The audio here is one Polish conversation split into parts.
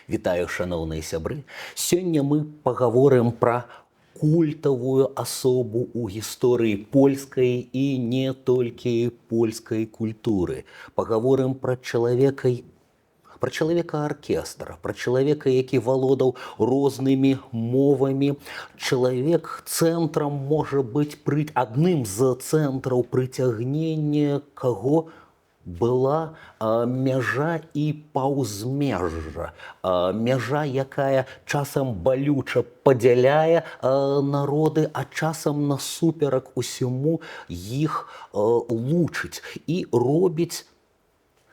Вітаю, шановные сябры. Сёння мы пагаворым пра культавую асобу ў гісторыі польскай і не толькі польскай культуры. Пагаворым пра чалавека аркестра, пра чалавека, які валодаў рознымі мовамі. Чалавек цэнтрам можа быць адным з цэнтраў прыцягнення каго была мяжа і паўзмежжа. Мяжа, якая часам балюча падзяляе народы, а часам насуперак усяму іх лучыць і робіць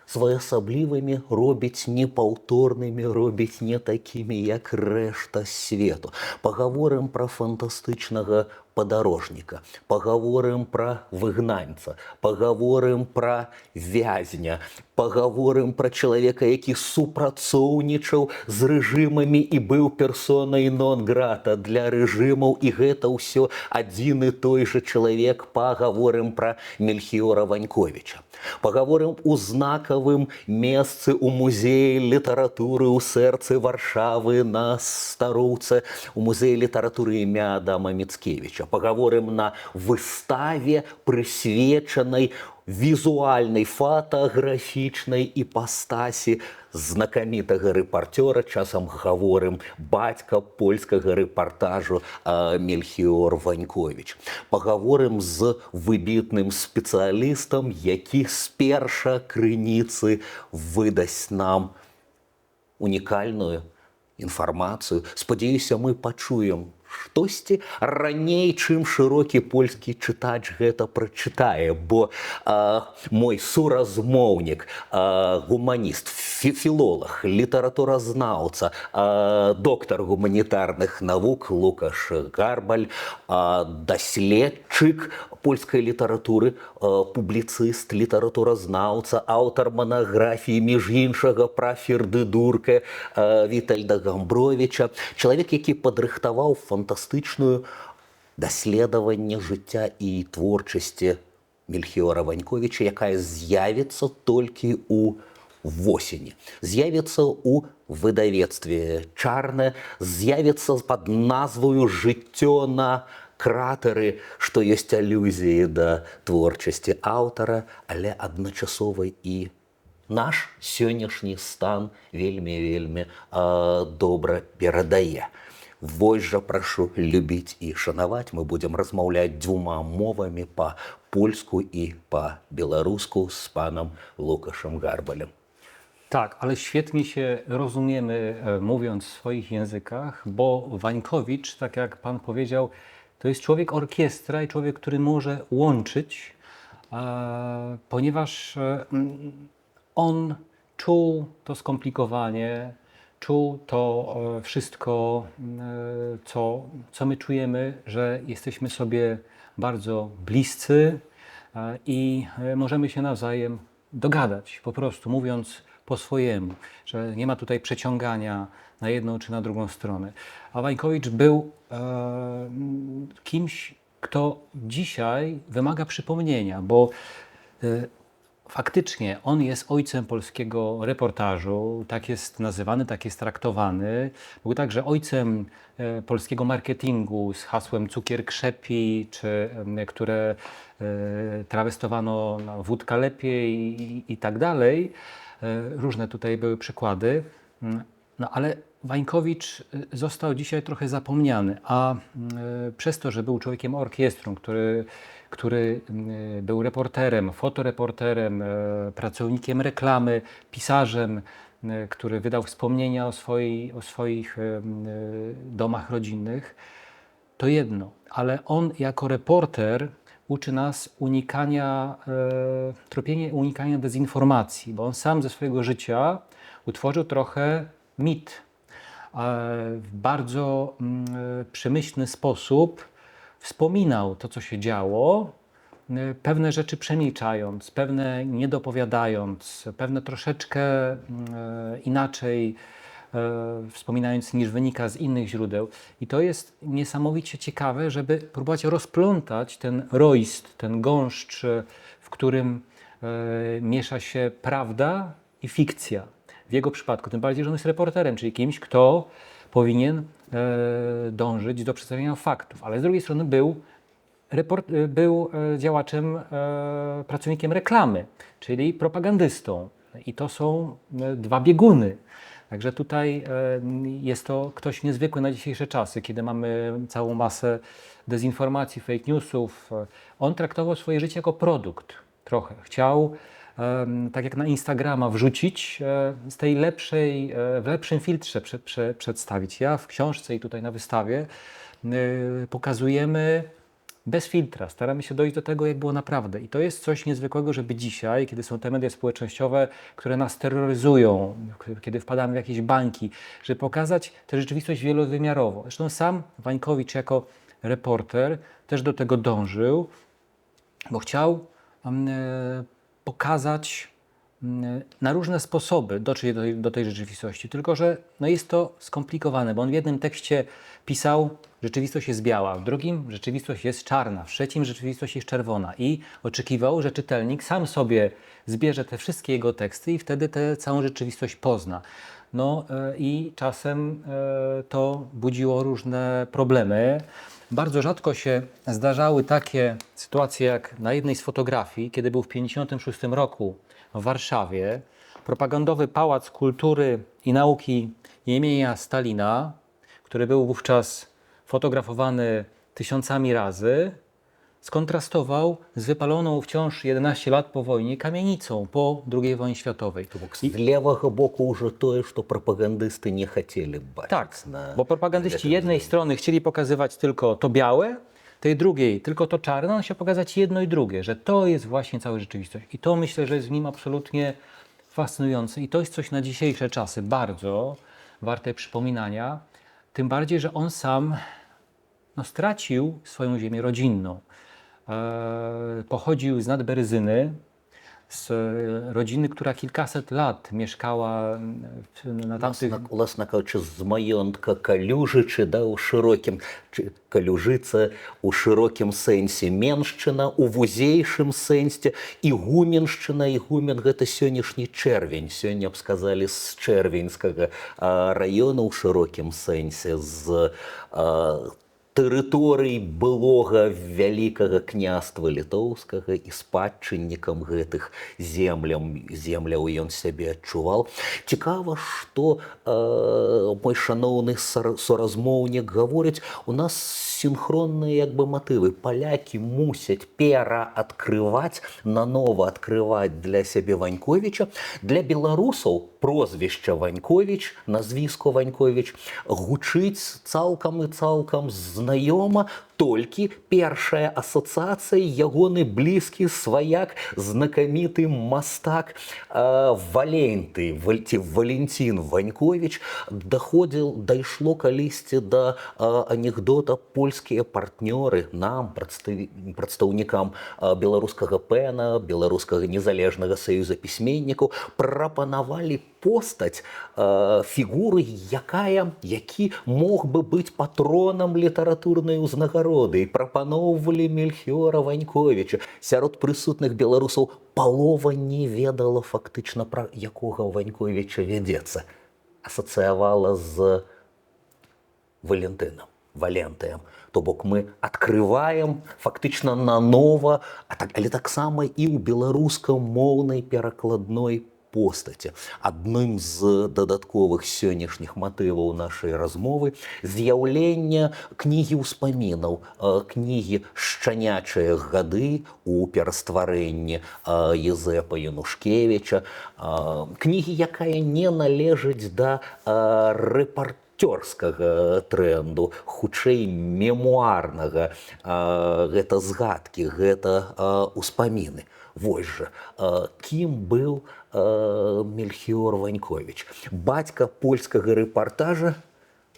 своеасаблівымі, робіць непаўторнымі, робіць не такімі, як рэшта свету. Пагаворым пра фантастычнага падарожніка, пагаворым пра выгнанца, пагаворым пра вязня, пагаворым пра чалавека, які супрацоўнічаў з рэжымамі і быў персонай нон-грата для рэжымаў, і гэта ўсё адзін і той жа чалавек. Пагаворым пра Мельхіора Ваньковіча. Пагаворым у знакавым месцы ў музеі літаратуры ў сэрцы Варшавы на Староўцы, у музеі літаратуры імя Адама Міцкевіча. Пагаворым на выставе, прысвечанай візуальнай фотаграфічнай іпастасі знакамітага рэпарцёра, часам гаворым бацька польскага рэпартажу Мельхіор Ваньковіч. Пагаворым з выбітным спецыялістам, які з перша крыніцы выдасць нам унікальную інфармацыю. Спадзяюся, мы пачуем штосьці раней, чым шырокі польскі чытач гэта прачытае, бо мой суразмоўнік, гуманіст, філолог, літаратуразнаўца, доктар гуманітарных навук Лукаш Гарбаль, даследчык польскай літаратуры, публіцыст, літаратуразнаўца, аўтар манаграфіі, між іншага, пра Фердыдурка Вітальда Гамбровіча, чалавек, які падрыхтаваў фантастычную даследаванне жыцця і творчасці Мельхіора Ваньковіча, якая з'явіцца толькі ў восені. З'явіцца ў выдавецтве «Чарне», з'явіцца пад назваю «Жыццё на кратары», што ёсць алюзіі да творчасці аўтара, але адначасова і наш сённяшні стан вельмі добра перадае. Вось жа прашу любіць і шанаваць. Мы будзем размаўляць двума мовамі, па-польску і па-беларуску, з панам Лукашем Гарбалем. Tak, ale świetnie się rozumiemy, mówiąc w swoich językach, bo Wańkowicz, tak jak pan powiedział, to jest człowiek orkiestra i człowiek, który może łączyć, ponieważ on czuł to skomplikowanie, czuł to wszystko, co my czujemy, że jesteśmy sobie bardzo bliscy i możemy się nawzajem dogadać, po prostu mówiąc po swojemu, że nie ma tutaj przeciągania na jedną czy na drugą stronę. A Wańkowicz był kimś, kto dzisiaj wymaga przypomnienia, bo faktycznie on jest ojcem polskiego reportażu, tak jest nazywany, tak jest traktowany. Był także ojcem polskiego marketingu z hasłem cukier krzepi, czy które trawestowano na wódka lepiej i tak dalej. Różne tutaj były przykłady. No ale Wańkowicz został dzisiaj trochę zapomniany, a przez to, że był człowiekiem orkiestrą, który był reporterem, fotoreporterem, pracownikiem reklamy, pisarzem, który wydał wspomnienia o swoich domach rodzinnych, to jedno. Ale on jako reporter uczy nas unikania dezinformacji, bo on sam ze swojego życia utworzył trochę mit. W bardzo przemyślny sposób wspominał to, co się działo, pewne rzeczy przemilczając, pewne nie dopowiadając, pewne troszeczkę inaczej wspominając niż wynika z innych źródeł. I to jest niesamowicie ciekawe, żeby próbować rozplątać ten rojst, ten gąszcz, w którym miesza się prawda i fikcja. w jego przypadku, tym bardziej, że on jest reporterem, czyli kimś, kto powinien dążyć do przedstawienia faktów, ale z drugiej strony był działaczem, pracownikiem reklamy, czyli propagandystą. I to są dwa bieguny. Także tutaj jest to ktoś niezwykły na dzisiejsze czasy, kiedy mamy całą masę dezinformacji, fake newsów. On traktował swoje życie jako produkt trochę. Chciał, tak jak na Instagrama, wrzucić z tej lepszej, w lepszym filtrze przedstawić. Ja w książce i tutaj na wystawie pokazujemy bez filtra. Staramy się dojść do tego, jak było naprawdę. I to jest coś niezwykłego, żeby dzisiaj, kiedy są te media społecznościowe, które nas terroryzują, kiedy wpadamy w jakieś bańki, żeby pokazać tę rzeczywistość wielowymiarową. Zresztą sam Wańkowicz jako reporter też do tego dążył, bo chciał pokazać na różne sposoby dotrzeć do tej rzeczywistości. Tylko że jest to skomplikowane, bo on w jednym tekście pisał, rzeczywistość jest biała, w drugim rzeczywistość jest czarna, w trzecim rzeczywistość jest czerwona i oczekiwał, że czytelnik sam sobie zbierze te wszystkie jego teksty i wtedy tę całą rzeczywistość pozna. I czasem to budziło różne problemy. Bardzo rzadko się zdarzały takie sytuacje jak na jednej z fotografii, kiedy był w 1956 roku w Warszawie propagandowy Pałac Kultury i Nauki imienia Stalina, który był wówczas fotografowany tysiącami razy, skontrastował z wypaloną wciąż 11 lat po wojnie kamienicą po II wojnie światowej. Z lewego boku już to, co propagandysty nie chcieli bać. Tak, bo propagandyści jednej strony chcieli pokazywać tylko to białe, tej drugiej tylko to czarne, on chciał pokazać jedno i drugie, że to jest właśnie cała rzeczywistość. I to myślę, że jest w nim absolutnie fascynujące. I to jest coś na dzisiejsze czasy bardzo warte przypominania. Tym bardziej, że on sam stracił swoją ziemię rodzinną. Pochodził z Nadberyzyny, z rodziny, która kilkaset lat mieszkała na tamtych... Власне кажучи, з маєтка Калюжичі, у широкім, Калюжице у широкім сенсі Меншчына, у вузейшым сенсі Игуменшчына. Игумен – гэта сённяшні Чэрвень. Сёння б сказалі з Чэрвеньскага района у шырокім сенсе, з тэрыторый былога вялікага княства літоўскага і спадчыннікам гэтых земляў ён сябе адчуваў. Цікава, што мой шаноўны соразмоўнік гаворыць, у нас синхронныя матывы. Палякі мусяць пераадкрываць, нанова адкрываць для сябе Ваньковіча. Для беларусаў прозвішча Ваньковіч, назвіско Ваньковіч гучыць цалкам і цалкам знаёма, толькі першая асацыяцыя ягоны блізкі сваяк, знакаміты мастак Валенты, Валентин Ваньковіч. Дайшло калісьці да анекдота. Польскія партнёры нам, прадстаўнікам беларускага ПЭНа, беларускага незалежнага саюза пісьменнікаў, прапанавалі постаць, фігуры, які мог бы быць патронам літаратурнай узнагароды. І прапаноўвалі Мельхіора Ваньковіча. Сярод прысутных беларусаў палова не ведала фактычна, пра якога Ваньковіча вядзецца. Асацыявала з Валентыем. То бок мы адкрываем фактычна нанова, але таксама і ў беларускамоўнай перакладной постаці. Адным з дадатковых сённяшніх матываў нашай размовы з'яўлення кнігі ўспамінаў, кнігі «Шчанячыя гады» у перастварэнні Езэпа Янушкевіча, кнігі, якая не належыць да рэпарцёрскага трэнду, хутчэй мемуарнага. Гэта згадкі, гэта ўспаміны. Вось жа, кім быў Мельхіор Ваньковіч? Бацька польскага рэпартажа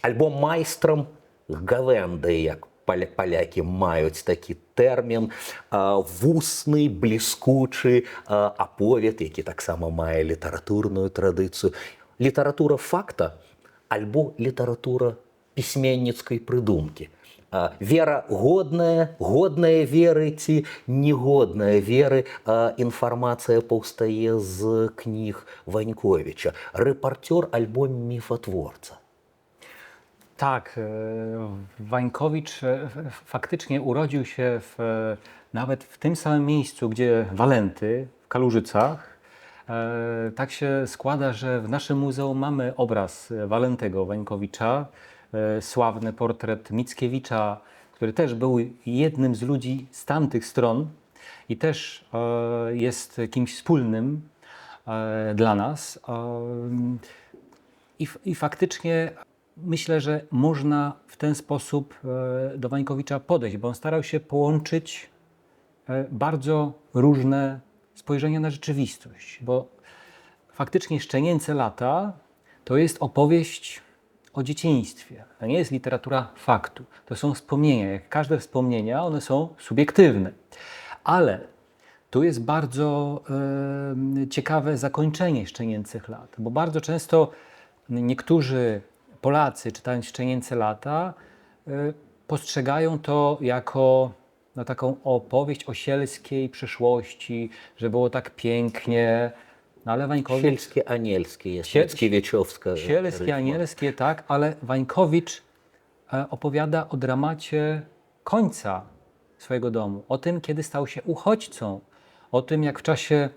альбо майстрам гавэнды, як палякі маюць такі тэрмін, вусны, бліскучы аповед, які таксама мае літаратурную традыцыю. Літаратура факта альбо літаратура пісьменніцкай прыдумкі. Вера годная веры ці негодная веры. Інфармацыя паўстае з кніг Ваньковіча. Рэпартёр альбо міфатворца. Tak, Wańkowicz faktycznie urodził się nawet w tym samym miejscu, gdzie Walenty, w Kalużycach. Tak się składa, że w naszym muzeum mamy obraz Walentego Wańkowicza, sławny portret Mickiewicza, który też był jednym z ludzi z tamtych stron i też jest kimś wspólnym dla nas. I faktycznie myślę, że można w ten sposób do Wańkowicza podejść, bo on starał się połączyć bardzo różne spojrzenia na rzeczywistość, bo faktycznie Szczenięce lata to jest opowieść o dzieciństwie. To nie jest literatura faktu. To są wspomnienia. Jak każde wspomnienia, one są subiektywne. Ale tu jest bardzo ciekawe zakończenie Szczenięcych lat, bo bardzo często niektórzy Polacy, czytając Szczenięce lata, postrzegają to jako taką opowieść o sielskiej przyszłości, że było tak pięknie, no ale Wańkowicz... Sielskie, anielskie jest Mickiewiczowska. Sielskie, anielskie, tak, ale Wańkowicz opowiada o dramacie końca swojego domu, o tym, kiedy stał się uchodźcą, o tym, jak w czasie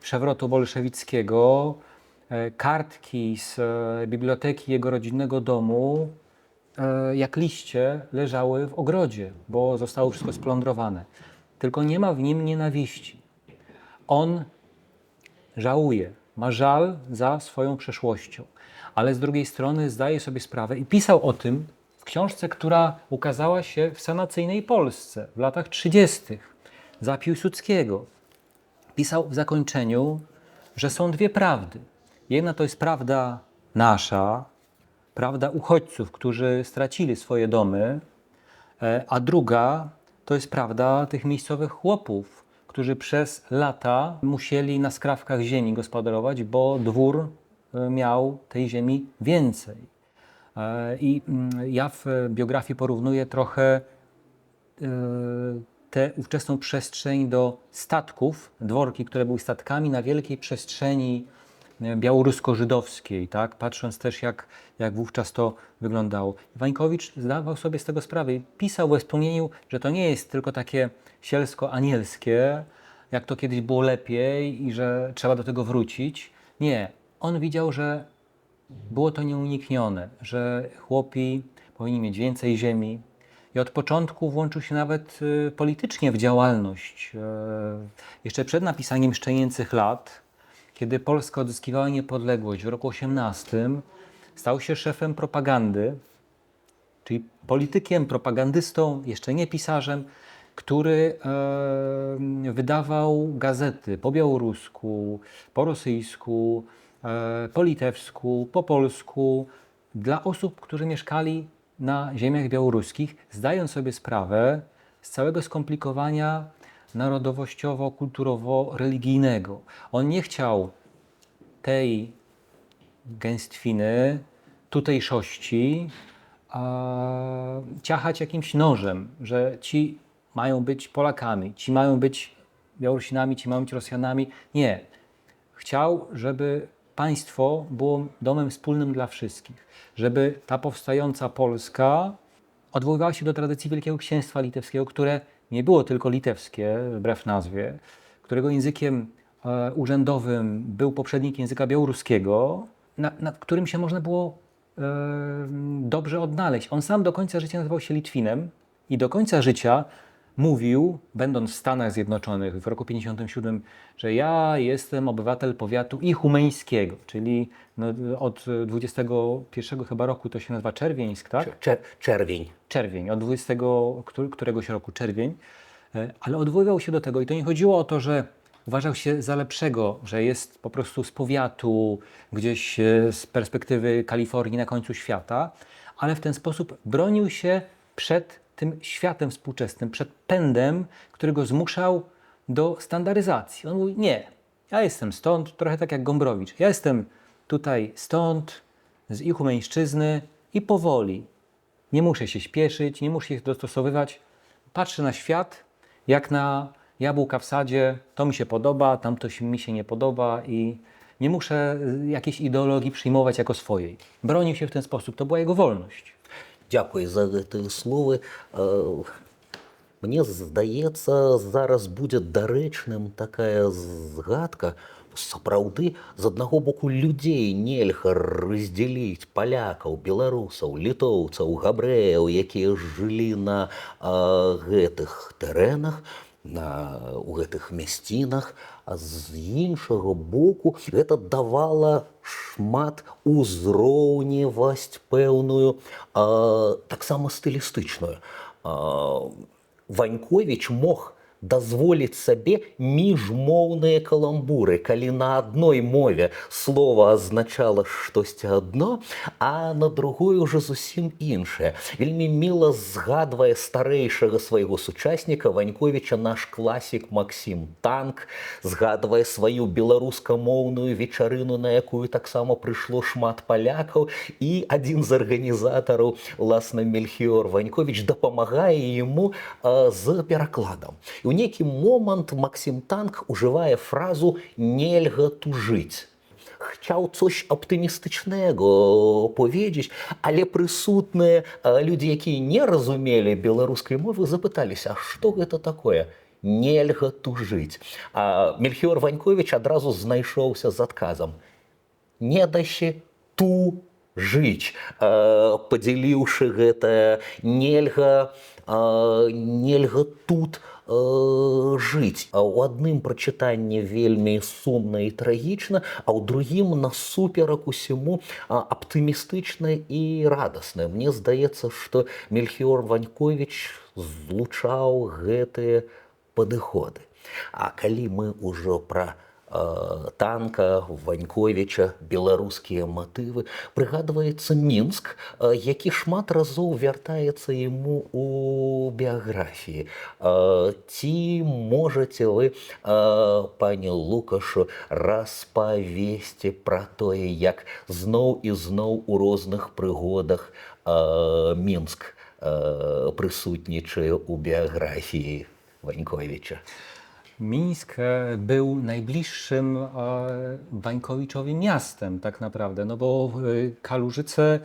przewrotu bolszewickiego kartki z biblioteki jego rodzinnego domu jak liście leżały w ogrodzie, bo zostało wszystko splądrowane. Tylko nie ma w nim nienawiści. On żałuje, ma żal za swoją przeszłością, ale z drugiej strony zdaje sobie sprawę i pisał o tym w książce, która ukazała się w sanacyjnej Polsce w latach 30. za Piłsudskiego. Pisał w zakończeniu, że są dwie prawdy. Jedna to jest prawda nasza, prawda uchodźców, którzy stracili swoje domy, a druga to jest prawda tych miejscowych chłopów, którzy przez lata musieli na skrawkach ziemi gospodarować, bo dwór miał tej ziemi więcej. I ja w biografii porównuję trochę tę ówczesną przestrzeń do statków, dworki, które były statkami na wielkiej przestrzeni białorusko-żydowskiej, tak? Patrząc też jak wówczas to wyglądało. Wańkowicz zdawał sobie z tego sprawę i pisał we wspomnieniu, że to nie jest tylko takie sielsko-anielskie, jak to kiedyś było lepiej i że trzeba do tego wrócić. Nie. On widział, że było to nieuniknione, że chłopi powinni mieć więcej ziemi i od początku włączył się nawet politycznie w działalność. Jeszcze przed napisaniem Szczenięcych lat, kiedy Polska odzyskiwała niepodległość w roku 18, stał się szefem propagandy, czyli politykiem, propagandystą, jeszcze nie pisarzem, który wydawał gazety po białorusku, po rosyjsku, po litewsku, po polsku dla osób, którzy mieszkali na ziemiach białoruskich, zdając sobie sprawę z całego skomplikowania narodowościowo-kulturowo-religijnego. On nie chciał tej gęstwiny, tutejszości ciachać jakimś nożem, że ci mają być Polakami, ci mają być Białorusinami, ci mają być Rosjanami. Nie. Chciał, żeby państwo było domem wspólnym dla wszystkich, żeby ta powstająca Polska odwoływała się do tradycji Wielkiego Księstwa Litewskiego, które nie było tylko litewskie, wbrew nazwie, którego językiem urzędowym był poprzednik języka białoruskiego, nad którym się można było dobrze odnaleźć. On sam do końca życia nazywał się Litwinem i do końca życia mówił, będąc w Stanach Zjednoczonych w roku 1957, że ja jestem obywatel powiatu ichumeńskiego, czyli od 21 chyba roku to się nazywa Czerwieńsk, tak? Czerwień. Czerwień, od 20 któregoś roku czerwień, ale odwoływał się do tego i to nie chodziło o to, że uważał się za lepszego, że jest po prostu z powiatu, gdzieś z perspektywy Kalifornii na końcu świata, ale w ten sposób bronił się przed tym światem współczesnym, przed pędem, który go zmuszał do standaryzacji. On mówi, nie, ja jestem stąd, trochę tak jak Gombrowicz, ja jestem tutaj stąd, z Ichumeńszczyzny i powoli nie muszę się śpieszyć, nie muszę ich dostosowywać. Patrzę na świat jak na jabłka w sadzie, to mi się podoba, tamto mi się nie podoba i nie muszę jakiejś ideologii przyjmować jako swojej. Bronił się w ten sposób, to była jego wolność. Дякую за гэтыя словы. Мне здаецца, зараз будзе дарэчным такая згадка. Сапраўды, з аднаго боку людзей нельга раздзяліць палякаў, беларусаў, літоўцаў, габрэяў, якія жылі на гэтых тэрэнах, у гэтых мясцінах, а з іншага боку гэта давала шмат узроўневасць пэўную, таксама стылістычную. Ваньковіч мог дазволіць сабе міжмоўныя каламбуры, калі на адной мове слова азначала штосьці адно, а на другой уже зусім іншае. Вельмі міла згадвае старэйшага свайго сучасніка Ваньковіча наш класік Максім Танк, згадвае сваю беларускамоўную вечарыну, на якую таксама прыйшло шмат палякаў, і адзін з арганізатараў, уласна Мельхіор Ваньковіч, дапамагае яму з перакладам. У нейкі момант Максім Танк ужывае фразу «нельга тужыць». Chciał coś optymistycznego powiedzieć, ale прысутныя людзі, якія не разумелі беларускай мовы, запыталіся, а што гэта такое? Нельга тужыць. А Мельхіор Ваньковіч адразу знайшоўся з адказам. Не даще тужыць, падзяліўшы гэта нельга тут жыць. А ў адным прачытанні вельмі сумна і трагічна, а ў другім насуперак усяму аптымістычна і радасна. Мне здаецца, што Мельхіор Ваньковіч злучаў гэтыя падыходы. А калі мы ўжо пра Танка, Ваньковіча, беларускія матывы, прыгадваецца Мінск, які шмат разоў вяртаецца яму у біяграфіі. Ці можаце вы, пані Лукашу, распавесці пра тое, як зноў і зноў у розных прыгодах Мінск прысутнічае ў біяграфіі Ваньковіча? Mińsk był najbliższym Wańkowiczowi miastem tak naprawdę, no bo Kalużyce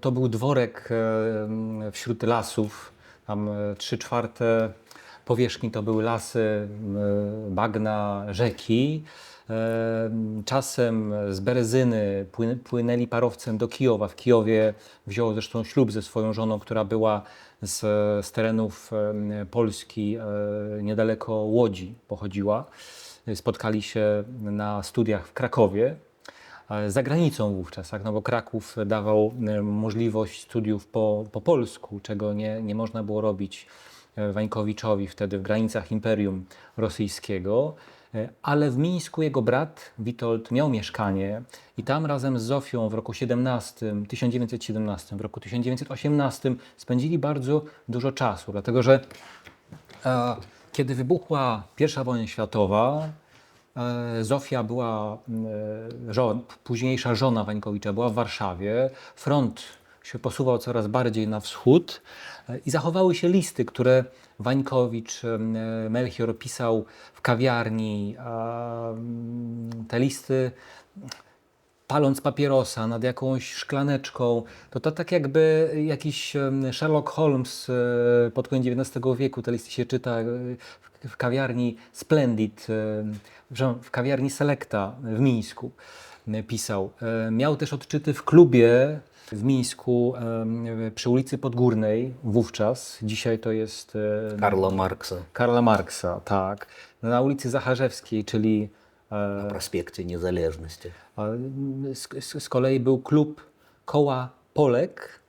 to był dworek wśród lasów, tam 3/4 powierzchni to były lasy, bagna, rzeki. Czasem z Berezyny płynęli parowcem do Kijowa. W Kijowie wziął zresztą ślub ze swoją żoną, która była z terenów Polski, niedaleko Łodzi pochodziła. Spotkali się na studiach w Krakowie, za granicą wówczas, tak? No bo Kraków dawał możliwość studiów po polsku, czego nie można było robić Wańkowiczowi wtedy w granicach Imperium Rosyjskiego. Ale w Mińsku jego brat Witold miał mieszkanie i tam razem z Zofią w roku 1917, w roku 1918 spędzili bardzo dużo czasu, dlatego że kiedy wybuchła I wojna światowa, Zofia była, późniejsza żona Wańkowicza, była w Warszawie, front się posuwał coraz bardziej na wschód i zachowały się listy, które Wańkowicz, Melchior pisał w kawiarni. Te listy, paląc papierosa nad jakąś szklaneczką, to tak jakby jakiś Sherlock Holmes pod koniec XIX wieku, te listy się czyta w kawiarni Splendid, w kawiarni Selecta w Mińsku pisał. Miał też odczyty w klubie w Mińsku przy ulicy Podgórnej wówczas, dzisiaj to jest Karla Marksa, tak. Na ulicy Zacharzewskiej, czyli na prospekcie Niezależności. Z kolei był klub Koła Polek,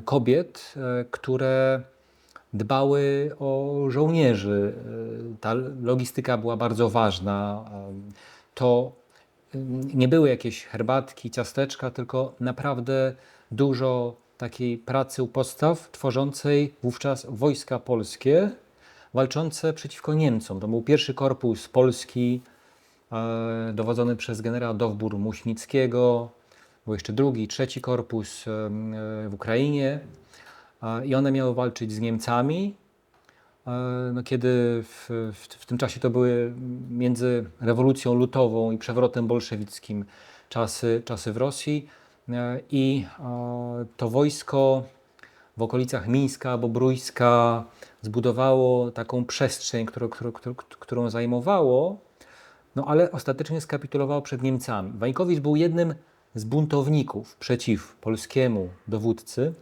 kobiet, które dbały o żołnierzy. Ta logistyka była bardzo ważna. To nie były jakieś herbatki, ciasteczka, tylko naprawdę dużo takiej pracy u podstaw tworzącej wówczas wojska polskie walczące przeciwko Niemcom. To był pierwszy korpus polski dowodzony przez generała Dowbor-Muśnickiego. był jeszcze drugi, trzeci korpus w Ukrainie i one miały walczyć z Niemcami. No, kiedy w tym czasie to były między rewolucją lutową i przewrotem bolszewickim czasy w Rosji i to wojsko w okolicach Mińska, Bobrujska zbudowało taką przestrzeń, którą zajmowało, no ale ostatecznie skapitulowało przed Niemcami. Wańkowicz był jednym z buntowników przeciw polskiemu dowódcy.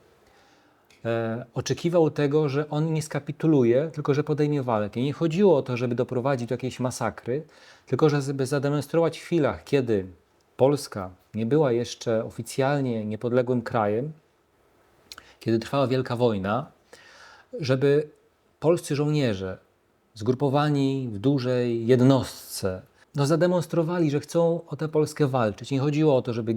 Oczekiwał tego, że on nie skapituluje, tylko że podejmie walkę. Nie chodziło o to, żeby doprowadzić do jakiejś masakry, tylko żeby zademonstrować w chwilach, kiedy Polska nie była jeszcze oficjalnie niepodległym krajem, kiedy trwała Wielka Wojna, żeby polscy żołnierze zgrupowani w dużej jednostce zademonstrowali, że chcą o tę Polskę walczyć. Nie chodziło o to, żeby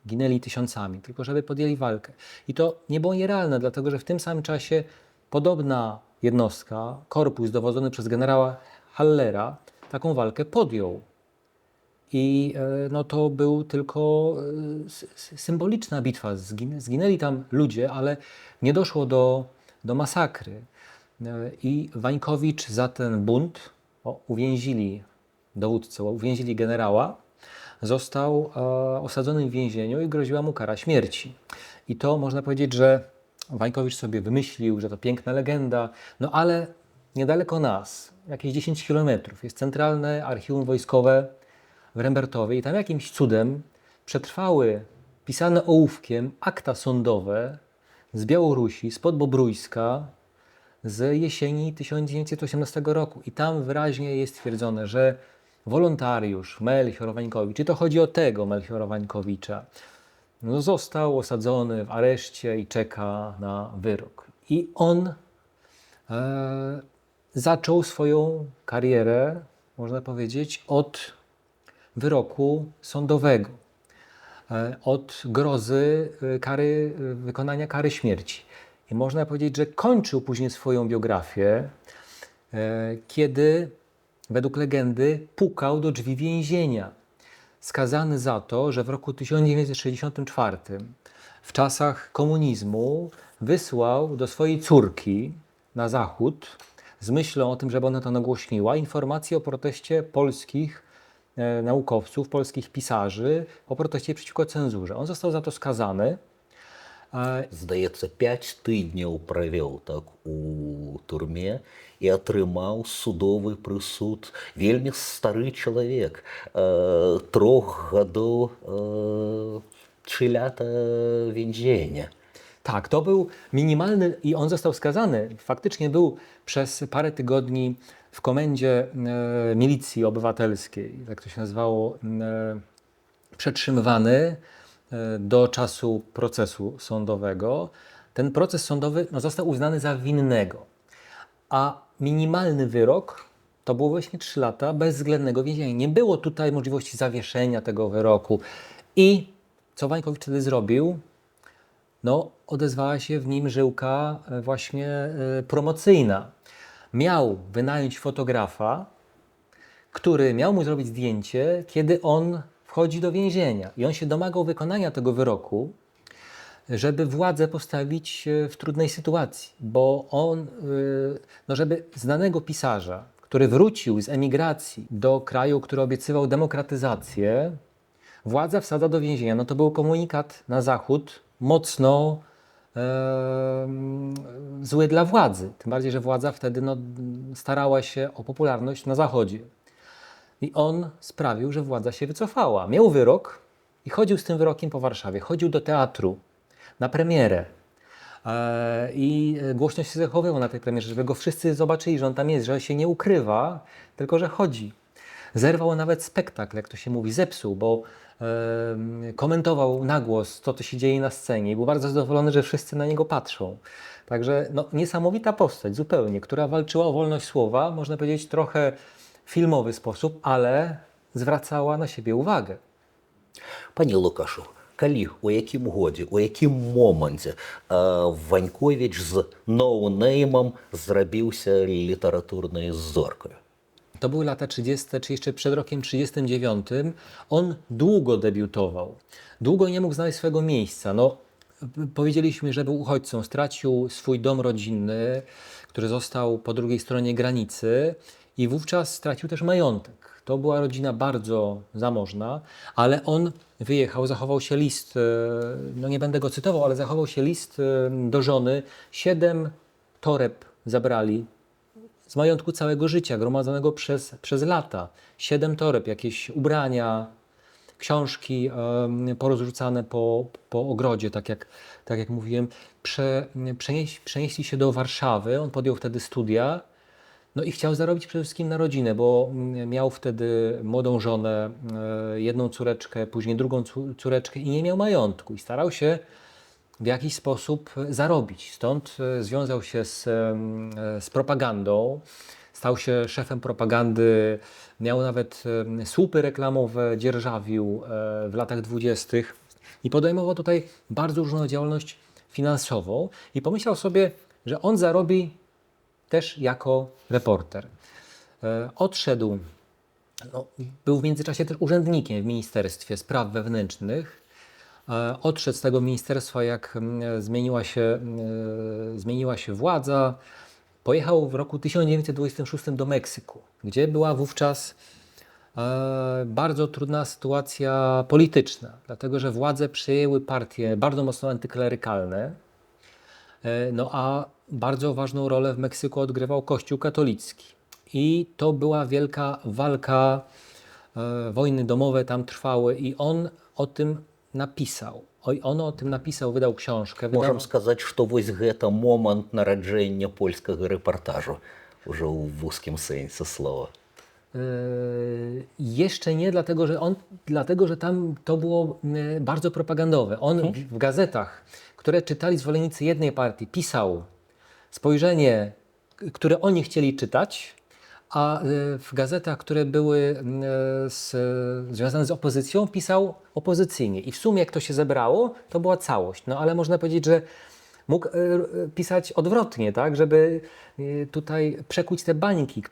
ginęli tysiącami, tylko żeby podjęli walkę. I to nie było nierealne, dlatego że w tym samym czasie podobna jednostka, korpus dowodzony przez generała Hallera, taką walkę podjął. I no, to był tylko symboliczna bitwa. Zginęli tam ludzie, ale nie doszło do masakry. I Wańkowicz za ten bunt uwięzili dowódcę, uwięzili generała, został osadzony w więzieniu i groziła mu kara śmierci. I to można powiedzieć, że Wańkowicz sobie wymyślił, że to piękna legenda, no ale niedaleko nas, jakieś 10 kilometrów, jest Centralne Archiwum Wojskowe w Rembertowie i tam jakimś cudem przetrwały pisane ołówkiem akta sądowe z Białorusi, spod Bobrujska, z jesieni 1918 roku. I tam wyraźnie jest stwierdzone, że wolontariusz Melchior Wańkowicz, i to chodzi o tego Melchiora Wańkowicza, no został osadzony w areszcie i czeka na wyrok. I on zaczął swoją karierę, można powiedzieć, od wyroku sądowego, od grozy wykonania kary śmierci. I można powiedzieć, że kończył później swoją biografię, kiedy według legendy pukał do drzwi więzienia. Skazany za to, że w roku 1964, w czasach komunizmu, wysłał do swojej córki na zachód z myślą o tym, żeby ona to nagłośniła, informację o proteście polskich naukowców, polskich pisarzy, o proteście przeciwko cenzurze. On został za to skazany. Здається, 5 тижнів провів так у турмі і отримав судовий присуд. Вельми старий чоловік, 3 годів лata więzienia. Tak, to był minimalny i on został skazany. Faktycznie był przez parę tygodni w komendzie milicji obywatelskiej, jak to się nazywało, przetrzymywany do czasu procesu sądowego. Ten proces sądowy został uznany za winnego, a minimalny wyrok to było właśnie 3 lata bezwzględnego więzienia. Nie było tutaj możliwości zawieszenia tego wyroku. I co Wańkowicz wtedy zrobił? No, odezwała się w nim żyłka właśnie promocyjna. Miał wynająć fotografa, który miał mu zrobić zdjęcie, kiedy on wchodzi do więzienia. I on się domagał wykonania tego wyroku, żeby władzę postawić w trudnej sytuacji. Bo on, no żeby znanego pisarza, który wrócił z emigracji do kraju, który obiecywał demokratyzację, władza wsadza do więzienia. No to był komunikat na Zachód mocno zły dla władzy. Tym bardziej, że władza wtedy starała się o popularność na Zachodzie. I on sprawił, że władza się wycofała. Miał wyrok i chodził z tym wyrokiem po Warszawie. Chodził do teatru na premierę. I głośno się zachowywał na tej premierze, żeby go wszyscy zobaczyli, że on tam jest, że się nie ukrywa, tylko że chodzi. Zerwał nawet spektakl, jak to się mówi, zepsuł, bo komentował na głos to, co się dzieje na scenie i był bardzo zadowolony, że wszyscy na niego patrzą. Także no, niesamowita postać zupełnie, która walczyła o wolność słowa, można powiedzieć trochę filmowy sposób, ale zwracała na siebie uwagę. Panie Łukaszu, калі, у якім годзе, у якім моманце Ваньковіч з ноунеймам зрабіўся літаратурнай зоркаю? to były lata 30., czy jeszcze przed rokiem 39, on długo debiutował. Długo nie mógł znaleźć swojego miejsca. No, powiedzieliśmy, że był uchodźcą, stracił swój dom rodzinny, który został po drugiej stronie granicy i wówczas stracił też majątek. To była rodzina bardzo zamożna, ale on wyjechał, zachował się list, no nie będę go cytował, ale zachował się list do żony. 7 toreb zabrali z majątku całego życia, gromadzonego przez lata. 7 toreb, jakieś ubrania, książki porozrzucane po ogrodzie, tak jak mówiłem. Przenieśli się do Warszawy, on podjął wtedy studia, no i chciał zarobić przede wszystkim na rodzinę, bo miał wtedy młodą żonę, jedną córeczkę, później drugą córeczkę i nie miał majątku i starał się w jakiś sposób zarobić. Stąd związał się z propagandą, stał się szefem propagandy, miał nawet słupy reklamowe, dzierżawił w latach 20. i podejmował tutaj bardzo różną działalność finansową i pomyślał sobie, że on zarobi też jako reporter. Odszedł, no, był w międzyczasie też urzędnikiem w Ministerstwie Spraw Wewnętrznych. Odszedł z tego ministerstwa, jak zmieniła się władza. Pojechał w roku 1926 do Meksyku, gdzie była wówczas bardzo trudna sytuacja polityczna, dlatego że władze przejęły partie bardzo mocno antyklerykalne, no a bardzo ważną rolę w Meksyku odgrywał Kościół katolicki. I to była wielka walka, wojny domowe tam trwały i on o tym napisał. On o tym napisał, wydał książkę. Можам сказаць, што вось гэта момант нараджэння польскага рэпартажу ўжо ў вузкім сэнсе слова. Jeszcze nie, dlatego że tam to było bardzo propagandowe. On w gazetach, które czytali zwolennicy jednej partii, pisał spojrzenie, które oni chcieli czytać, a w gazetach, które były związane z opozycją, pisał opozycyjnie. I w sumie, jak to się zebrało, to była całość. No ale można powiedzieć, że mógł pisać odwrotnie, tak, żeby tutaj przekuć te bańki,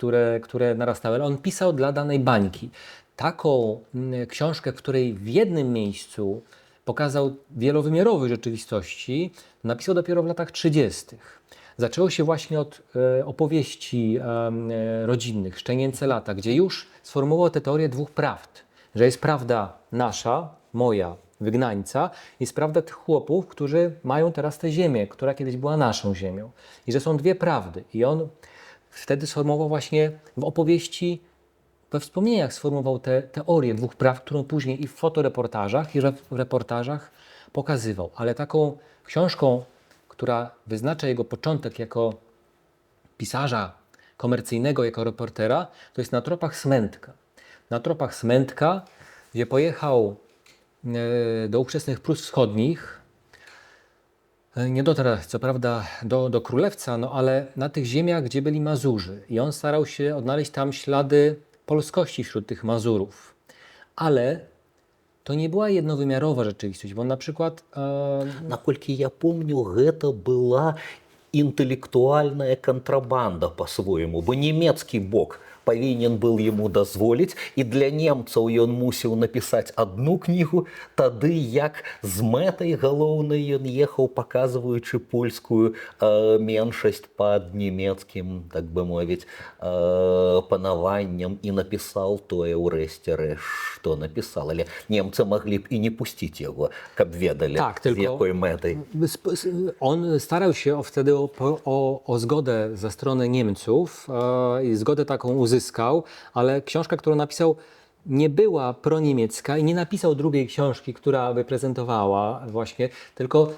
które narastały. Ale on pisał dla danej bańki. Taką książkę, w której w jednym miejscu pokazał wielowymiarowej rzeczywistości, napisał dopiero w latach 30. Zaczęło się właśnie od opowieści rodzinnych, Szczenięce lata, gdzie już sformułował tę teorię dwóch prawd. Że jest prawda nasza, moja, wygnańca, jest prawda tych chłopów, którzy mają teraz tę ziemię, która kiedyś była naszą ziemią. I że są dwie prawdy. I on wtedy sformułował właśnie w opowieści, we wspomnieniach sformułował tę teorię dwóch prawd, którą później i w fotoreportażach, i w reportażach pokazywał. Ale taką książką, która wyznacza jego początek jako pisarza komercyjnego, jako reportera, to jest Na tropach Smętka. Na tropach Smętka, gdzie pojechał do ówczesnych Prus Wschodnich. Nie dotarł co prawda do Królewca, no ale na tych ziemiach, gdzie byli Mazurzy. I on starał się odnaleźć tam ślady polskości wśród tych Mazurów. Ale to nie była jednowymiarowa rzeczywistość, bo na przykład... Наколькі я помню, гэта была інтэлектуальная кантрабанда па-свойму, бо нямецкі бок павінен был яму дазволіць, і для немцаў ён мусіў напісаць адну кнігу, тады як з мэтай галоўнай ён ехаў, паказваючы польскую меншасць пад нямецкім, так бы мовіць, панаваннем, і напісаў тое ўрэшце рэшт, што напісал. Але немцы маглі б і не пусціць яго, каб ведалі, з якой мэтай. On starał się wtedy o zgodę ze strony Niemców i zgodę taką uzyskał, ale książka, którą napisał, nie była proniemiecka i nie napisał drugiej książki, która by prezentowała właśnie, tylko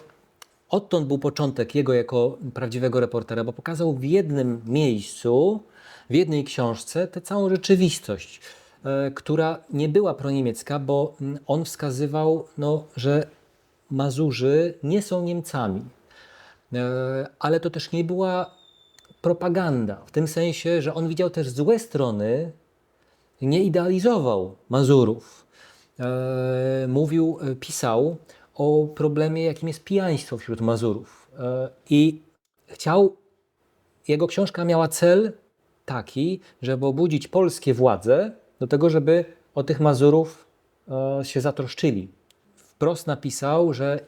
odtąd był początek jego jako prawdziwego reportera, bo pokazał w jednym miejscu, w jednej książce tę całą rzeczywistość, która nie była proniemiecka, bo on wskazywał, no, że Mazurzy nie są Niemcami. Ale to też nie była propaganda, w tym sensie, że on widział też złe strony, nie idealizował Mazurów. Pisał o problemie, jakim jest pijaństwo wśród Mazurów. I jego książka miała cel taki, żeby obudzić polskie władze do tego, żeby o tych Mazurów się zatroszczyli. Wprost napisał, że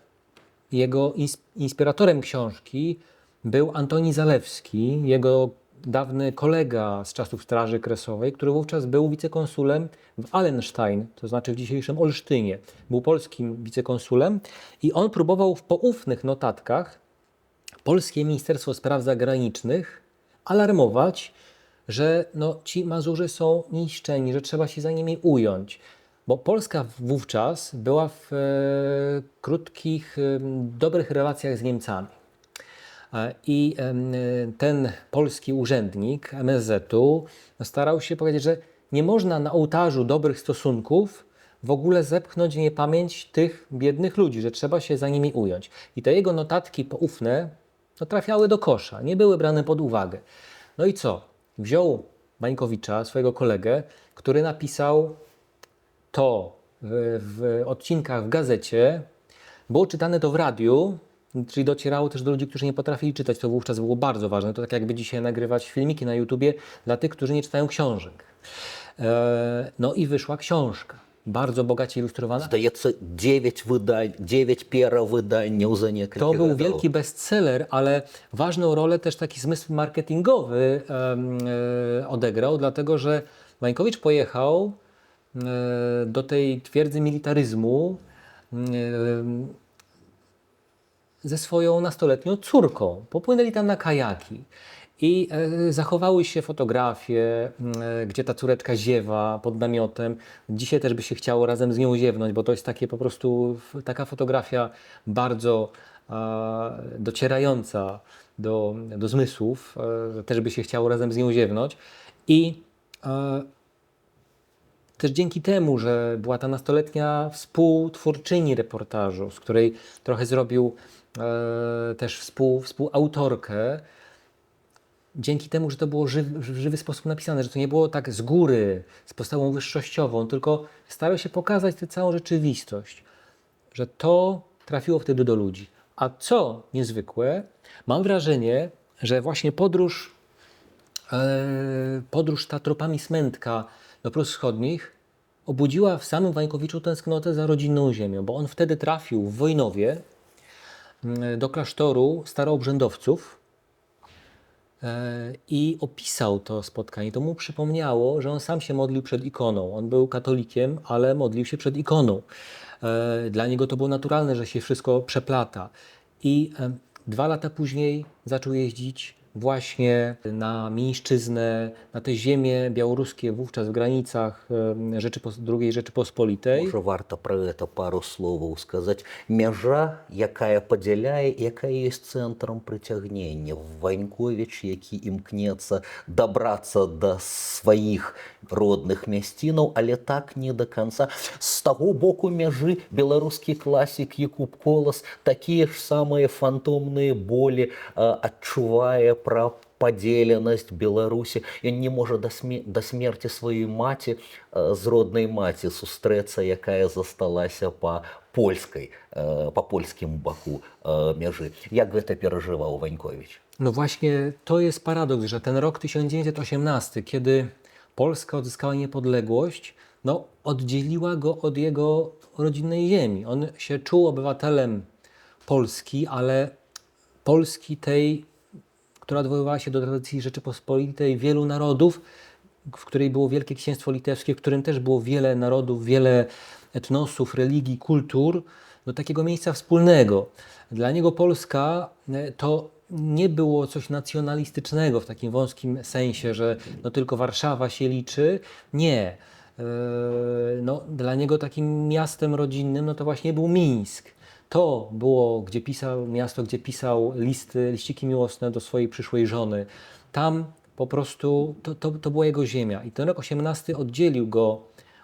jego inspiratorem książki był Antoni Zalewski, jego dawny kolega z czasów Straży Kresowej, który wówczas był wicekonsulem w Allenstein, to znaczy w dzisiejszym Olsztynie. Był polskim wicekonsulem i on próbował w poufnych notatkach polskie Ministerstwo Spraw Zagranicznych alarmować, że ci Mazurzy są niszczeni, że trzeba się za nimi ująć. Bo Polska wówczas była w krótkich, dobrych relacjach z Niemcami. I ten polski urzędnik MSZ-u starał się powiedzieć, że nie można na ołtarzu dobrych stosunków w ogóle zepchnąć w niepamięć tych biednych ludzi, że trzeba się za nimi ująć. I te jego notatki poufne trafiały do kosza, nie były brane pod uwagę. No i co? Wziął Wańkowicza, swojego kolegę, który napisał to w odcinkach w gazecie, było czytane to w radiu, czyli docierało też do ludzi, którzy nie potrafili czytać. To wówczas było bardzo ważne. To tak jakby dzisiaj nagrywać filmiki na YouTubie dla tych, którzy nie czytają książek. No i wyszła książka, bardzo bogacie ilustrowana. Zdaється, 9 перавыданняў за некалькі To był гадоў. wielki bestseller, ale ważną rolę też taki zmysł marketingowy odegrał, dlatego że Wańkowicz pojechał do tej twierdzy militaryzmu ze swoją nastoletnią córką. Popłynęli tam na kajaki i zachowały się fotografie, gdzie ta córeczka ziewa pod namiotem. Dzisiaj też by się chciało razem z nią ziewnąć, bo to jest takie po prostu taka fotografia bardzo docierająca do zmysłów. Też by się chciało razem z nią ziewnąć. I też dzięki temu, że była ta nastoletnia współtwórczyni reportażu, z której trochę zrobił też współautorkę, dzięki temu, że to było w żywy sposób napisane, że to nie było tak z góry, z postawą wyższościową, tylko starał się pokazać tę całą rzeczywistość, że to trafiło wtedy do ludzi. A co niezwykłe, mam wrażenie, że właśnie podróż ta tropami Smętka do Prus Wschodnich obudziła w samym Wańkowiczu tęsknotę za rodzinną ziemią, bo on wtedy trafił w Wojnowie do klasztoru staroobrzędowców i opisał to spotkanie. To mu przypomniało, że on sam się modlił przed ikoną. On był katolikiem, ale modlił się przed ikoną. Dla niego to było naturalne, że się wszystko przeplata. I 2 lata później zaczął jeździć właśnie na Mińszczyznę, na te ziemie białoruskie, wówczas w granicach II Rzeczypospolitej. Może warto про это пару словаў сказаць. Мяжа, якая падзяляе, якая ёсць цэнтрам прыцягнення. Ваньковіч, які імкнецца дабрацца да сваіх родных мясцінаў, але так не до конца. З таго боку мяжы беларускі класік Якуб Колас такія ж самыя фантомныя болі адчувае пра падзеленасць Беларусі. Ён не можа да смерці сваёй маці з роднай маці сустрэцца, якая засталася па польскім баку мяжы. Як гэта перажываў Ванькович? No właśnie to jest paradoks, że ten rok 1918, kiedy Polska odzyskała niepodległość, oddzieliła go od jego rodzinnej ziemi. On się czuł obywatelem Polski, ale Polski tej, która odwoływała się do tradycji Rzeczypospolitej wielu narodów, w której było Wielkie Księstwo Litewskie, w którym też było wiele narodów, wiele etnosów, religii, kultur, do takiego miejsca wspólnego. Dla niego Polska to nie było coś nacjonalistycznego w takim wąskim sensie, że tylko Warszawa się liczy. Nie. Dla niego takim miastem rodzinnym to właśnie był Mińsk. To było, miasto, gdzie pisał liściki miłosne do swojej przyszłej żony. Tam po prostu to była jego ziemia. I ten rok 18 oddzielił go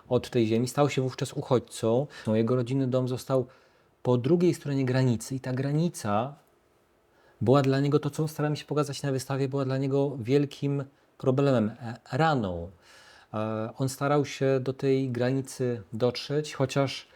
od tej ziemi. Stał się wówczas uchodźcą. Jego rodzinny dom został po drugiej stronie granicy. I ta granica była dla niego, to co staramy się pokazać na wystawie, była dla niego wielkim problemem, raną. On starał się do tej granicy dotrzeć, chociaż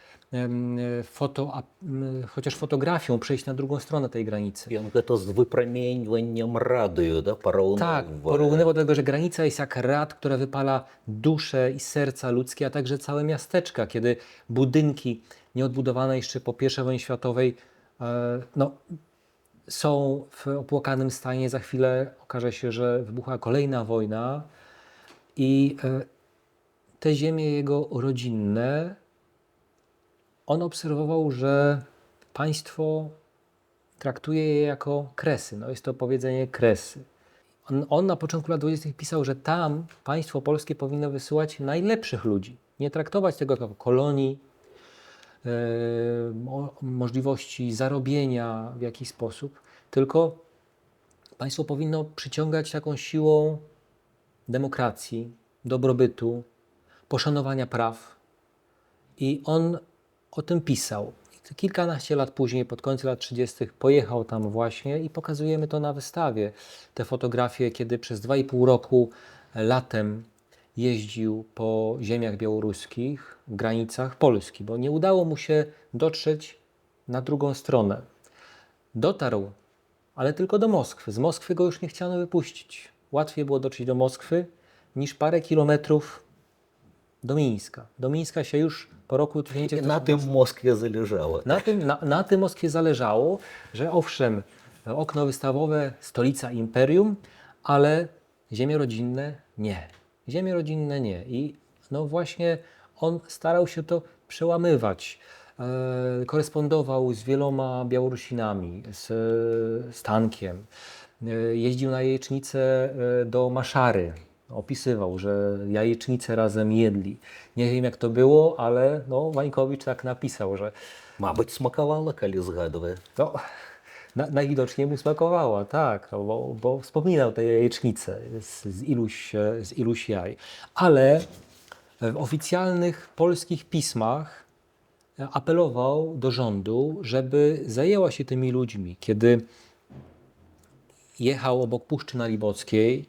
chociaż fotografią przejść na drugą stronę tej granicy. Ён гэта з выпраменьваннем радыё, да, Tak, параўноўвае. porównywał do tego, że granica jest jak rad, która wypala dusze i serca ludzkie, a także całe miasteczka, kiedy budynki nieodbudowane jeszcze po I wojnie światowej no, są w opłakanym stanie. Za chwilę okaże się, że wybuchła kolejna wojna i te ziemie jego rodzinne, on obserwował, że państwo traktuje je jako kresy. No jest to powiedzenie kresy. On na początku lat 20. pisał, że tam państwo polskie powinno wysyłać najlepszych ludzi. Nie traktować tego jako kolonii, możliwości zarobienia w jakiś sposób, tylko państwo powinno przyciągać taką siłą demokracji, dobrobytu, poszanowania praw. I on o tym pisał. Kilkanaście lat później, pod koniec lat 30. pojechał tam właśnie i pokazujemy to na wystawie. Te fotografie, kiedy przez 2,5 roku latem jeździł po ziemiach białoruskich, w granicach Polski, bo nie udało mu się dotrzeć na drugą stronę. Dotarł, ale tylko do Moskwy. Z Moskwy go już nie chciano wypuścić. Łatwiej było dotrzeć do Moskwy niż parę kilometrów do Mińska. Do Mińska się już po roku I na tym Moskwie zależało. Na tym Moskwie zależało, że owszem, okno wystawowe, stolica imperium, ale ziemie rodzinne nie. Ziemie rodzinne nie. I no właśnie on starał się to przełamywać. Korespondował z wieloma Białorusinami, z Tankiem. Jeździł na jajecznicę do Maszary. Opisywał, że jajecznicę razem jedli. Nie wiem jak to było, ale no, Wańkowicz tak napisał, że Мабыць, смакавала, калі згадвае. to najwidoczniej mu smakowała, tak, no, bo wspominał te jajecznice z iluś jaj. Ale w oficjalnych polskich pismach apelował do rządu, żeby zajęła się tymi ludźmi. Kiedy jechał obok Puszczy Nalibockiej,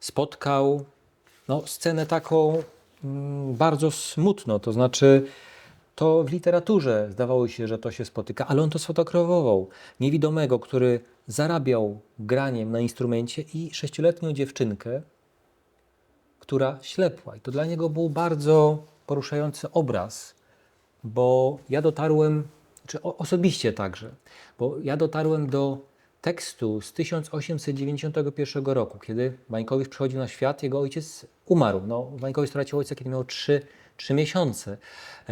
spotkał no, scenę taką bardzo smutną, to znaczy to w literaturze zdawało się, że to się spotyka, ale on to sfotografował. Niewidomego, który zarabiał graniem na instrumencie i 6-letnią dziewczynkę, która ślepła. I to dla niego był bardzo poruszający obraz, bo ja dotarłem, czy osobiście także, bo ja dotarłem do tekstu z 1891 roku, kiedy Wańkowicz przychodził na świat, jego ojciec umarł. No, Wańkowicz stracił ojca, kiedy miał 3 miesiące.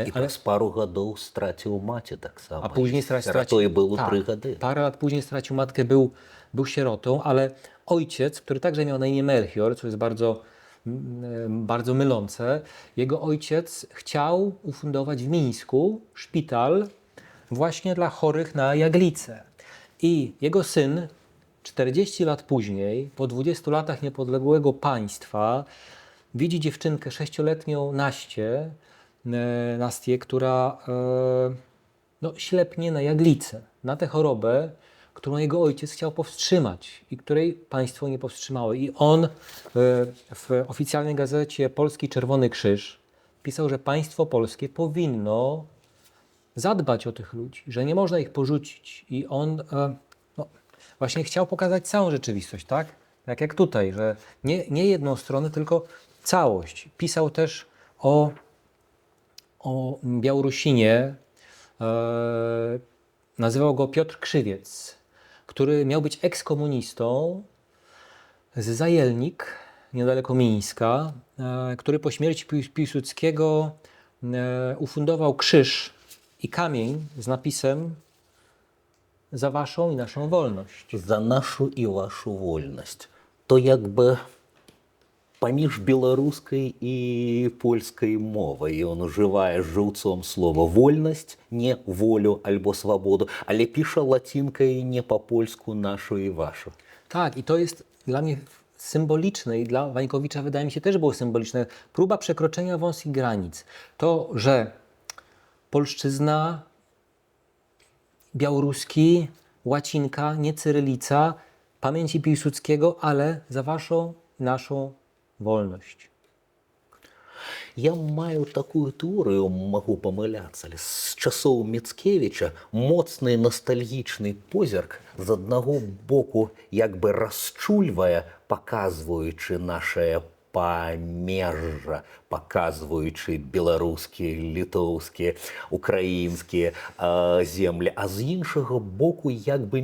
I przez paru gadów stracił macie tak samo. A później stracił i było 3 gady. Parę lat później stracił matkę, był sierotą, ale ojciec, który także miał na imię Melchior, co jest bardzo mylące, jego ojciec chciał ufundować w Mińsku szpital właśnie dla chorych na jaglicę. I jego syn 40 lat później, po 20 latach niepodległego państwa, widzi dziewczynkę 6-letnią Nastię, która no, ślepnie na jaglicę, na tę chorobę, którą jego ojciec chciał powstrzymać i której państwo nie powstrzymało. I on w oficjalnej gazecie Polski Czerwony Krzyż pisał, że państwo polskie powinno zadbać o tych ludzi, że nie można ich porzucić. I on no, właśnie chciał pokazać całą rzeczywistość, tak? Tak jak tutaj, że nie jedną stronę, tylko całość. Pisał też o Białorusinie, nazywał go Piotr Krzywiec, który miał być ekskomunistą z Zajelnik, niedaleko Mińska, który po śmierci Piłsudskiego ufundował krzyż i kamień z napisem za waszą i naszą wolność. За нашу і вашу вольнасць. То якби паміж беларускай і польскай мовай ён ужывае жыўцом слова вольнасць, не волю альбо свабоду, але піша лацінкай не па-польску нашу і вашу. Tak, i to jest dla mnie symboliczne i dla Wańkowicza wydaje mi się też było symboliczne. Próba przekroczenia wąskich granic. To, że polszczyzna, białoruski, łacinka, nie cyrylica, pamięci Piłsudskiego, ale za waszą i naszą wolność. Я маю такую теорию, могу помыляться, але з часоў Міцкевіча моцны ностальгічны позірк з аднаго боку як бы расчульвае, паказваючы нашае памежжа, паказваючы беларускія, літоўскія, украінскія землі, а з іншага боку як бы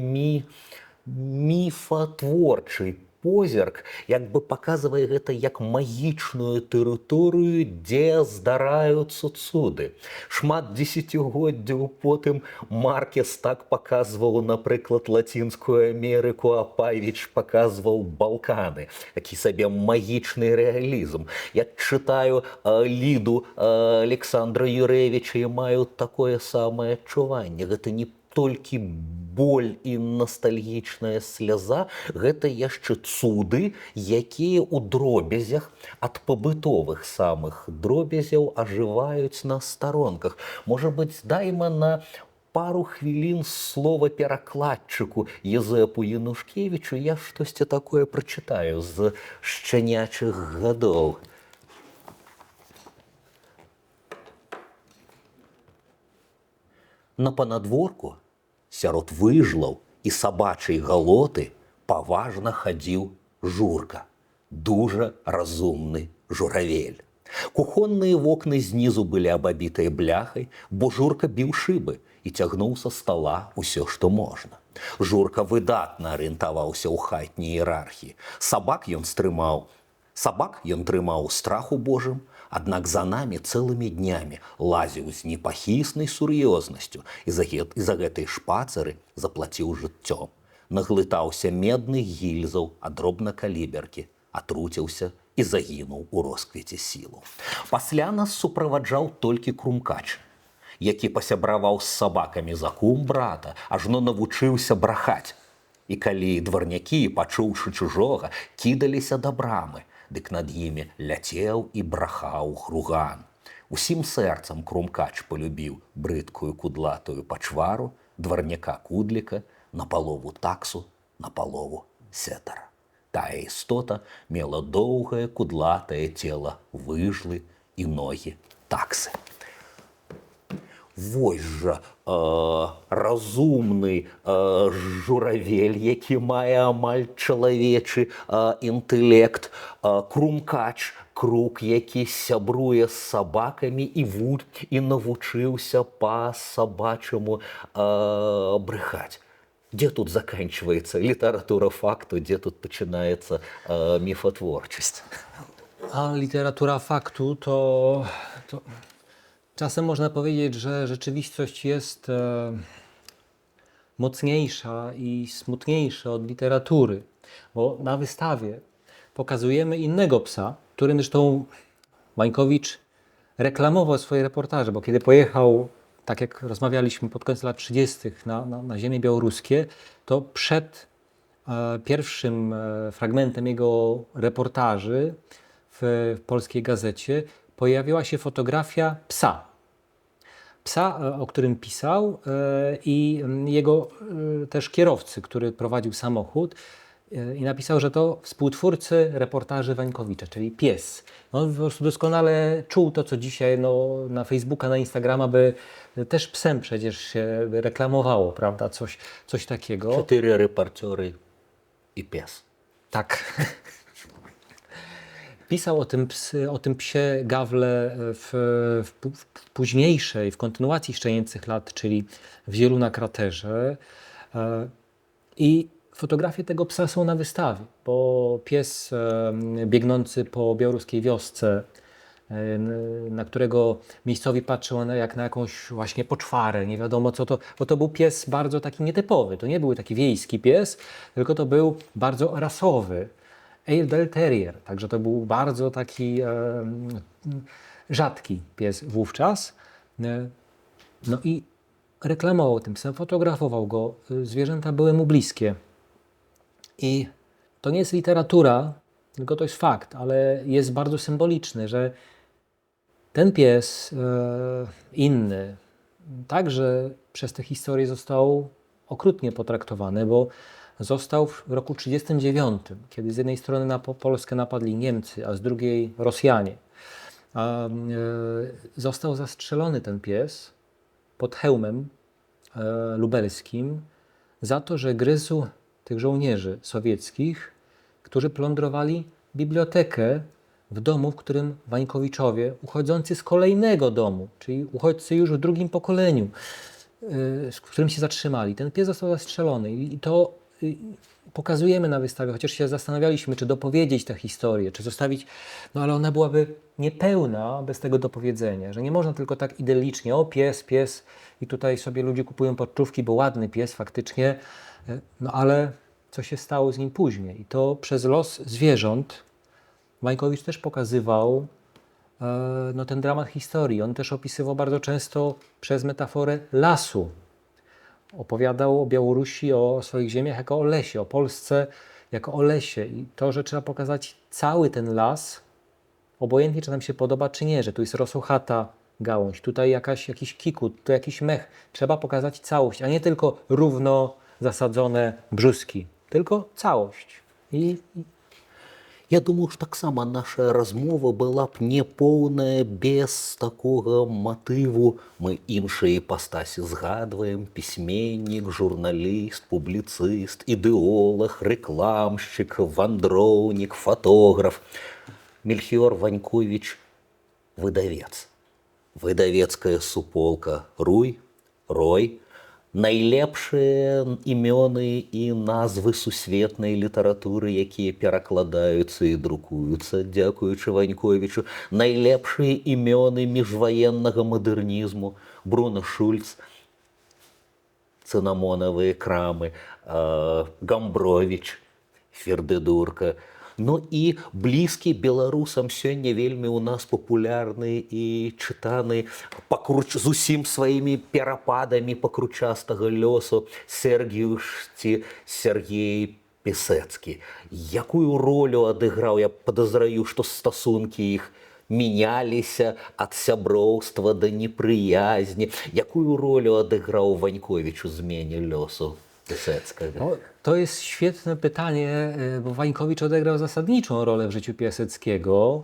міфатворчы позірк як бы паказвае гэта як магічную тэрыторыю, дзе здараюцца цуды. Шмат дзесяцігоддзяў потым Маркес так паказваў, напрыклад, Лацінскую Амерыку, а Павіч паказваў Балканы. Такі сабе магічны рэалізм. Я чытаю Ліду Александра Юрэвіча і маю такое самае адчуванне. Гэта не толькі боль і ностальгічная сляза, гэта яшчэ цуды, якія ў дробязях ад пабытовых самых дробязяў ажываюць на старонках. Можа быць, дайма на пару хвілін слова перакладчыку Езэпу Янушкевічу, я штосьці такое прачытаю з шчанячых гадоў. На панадворку сярод выжлаў і сабачай галоты паважна хадзіў Журка, дужа разумны журавель. Кухонныя вокны знізу былі абабітыя бляхай, бо Журка біў шыбы і цягнуў са стала ўсё, што можна. Журка выдатна арыентаваўся ў хатняй іерархіі. Сабак ён трымаў страху Божым, аднак за намі цэлымі днямі лазіў з непахіснай сур'ёзнасцю і за гэтай шпацары заплаціў жыццём. Наглытаўся медных гільзаў ад дробнакаліберкі, атруціўся і загінуў у росквіце сілаў. Пасля нас суправаджаў толькі Крумкач, які пасябраваў з сабакамі за кум брата, ажно навучыўся брахаць. І калі дварнякі, пачуўшы чужога, кідаліся да брамы, дык над імі ляцеў і брахаў груган. Усім сэрцам Крумкач полюбіў брыдкую кудлатую пачвару, дварняка Кудліка, напалову таксу, напалову сетара. Тая істота мела доўгае кудлатае цела выжлы і ногі таксы. Вось жа разумны журавель, які мае амаль чалавечы інтэлект, Крумкач, крук, які сябруе з сабакамі і навучыўся па-сабачаму брыхаць. Дзе тут заканчваецца літаратура факту, дзе тут пачынаецца міфатворчасць? A literatura faktu to czasem można powiedzieć, że rzeczywistość jest mocniejsza i smutniejsza od literatury, bo na wystawie pokazujemy innego psa, którym zresztą Wańkowicz reklamował swoje reportaże, bo kiedy pojechał, tak jak rozmawialiśmy, pod koniec lat 30. na ziemię białoruskie, to przed pierwszym fragmentem jego reportaży w polskiej gazecie pojawiła się fotografia psa. Psa, o którym pisał, i jego też kierowcy, który prowadził samochód, i napisał, że to współtwórcy reportaży Wańkowicza, czyli pies. On po prostu doskonale czuł to, co dzisiaj na Facebooka, na Instagrama by też psem przecież się reklamowało, prawda? Coś takiego. 4 reportery i pies. Tak. Pisał o tym psie Gawle w późniejszej, w kontynuacji Szczenięcych lat, czyli w Zielu na kraterze. I fotografie tego psa są na wystawie, bo pies biegnący po białoruskiej wiosce, na którego miejscowi patrzą jak na jakąś właśnie poczwarę, nie wiadomo co to, bo to był pies bardzo taki nietypowy, to nie był taki wiejski pies, tylko to był bardzo rasowy Airedale Terrier, także to był bardzo taki rzadki pies wówczas. No i reklamował tym psem, fotografował go, zwierzęta były mu bliskie. I to nie jest literatura, tylko to jest fakt, ale jest bardzo symboliczny, że ten pies inny także przez tę historię został okrutnie potraktowany, bo został w roku 1939, kiedy z jednej strony na Polskę napadli Niemcy, a z drugiej Rosjanie. został zastrzelony ten pies pod Chełmem lubelskim za to, że gryzł tych żołnierzy sowieckich, którzy plądrowali bibliotekę w domu, w którym Wańkowiczowie, uchodzący z kolejnego domu, czyli uchodźcy już w drugim pokoleniu, z którym się zatrzymali. Ten pies został zastrzelony i to pokazujemy na wystawie, chociaż się zastanawialiśmy, czy dopowiedzieć tę historię, czy zostawić, no ale ona byłaby niepełna bez tego dopowiedzenia, że nie można tylko tak idyllicznie, o pies, pies i tutaj sobie ludzie kupują poczuwki, bo ładny pies faktycznie, no ale co się stało z nim później i to przez los zwierząt Wańkowicz też pokazywał no, ten dramat historii. On też opisywał bardzo często przez metaforę lasu. Opowiadał o Białorusi, o swoich ziemiach jako o lesie, o Polsce jako o lesie. I to, że trzeba pokazać cały ten las, obojętnie czy nam się podoba, czy nie, że tu jest rosochata gałąź, tutaj jakiś kikut, tu jakiś mech. Trzeba pokazać całość, a nie tylko równo zasadzone brzuski, tylko całość. Я думаю, што таксама наша размова была б няпоўная без такога матыву. Мы іншыя іпастасі згадваем: пісьменнік, журналіст, публіцыст, ідэолаг, рэкламшчык, вандроўнік, фатограф. Мельхіёр Ваньковіч – выдавец. Выдавецкая суполка Руй, Рой. Найлепшыя імёны і назвы сусветнай літаратуры, якія перакладаюцца і друкуюцца дзякуючы Ваньковічу. Найлепшыя імёны міжваеннага мадэрнізму: Бруно Шульц, цынамонавыя крамы, Гамбровіч, Фердыдурка. Ну і блізкі беларусам сёння вельмі ў нас папулярны і чытаны з усім сваімі перападамі пакручастага лёсу Сергіюш ці Сергей Пісэцкі. Якую ролю адыграў? Я падазраю, што стасункі іх мяняліся ад сяброўства да непрыязні. Якую ролю адыграў Ваньковіч у змене лёсу Пісэцкага? No, to jest świetne pytanie, bo Wańkowicz odegrał zasadniczą rolę w życiu Piaseckiego,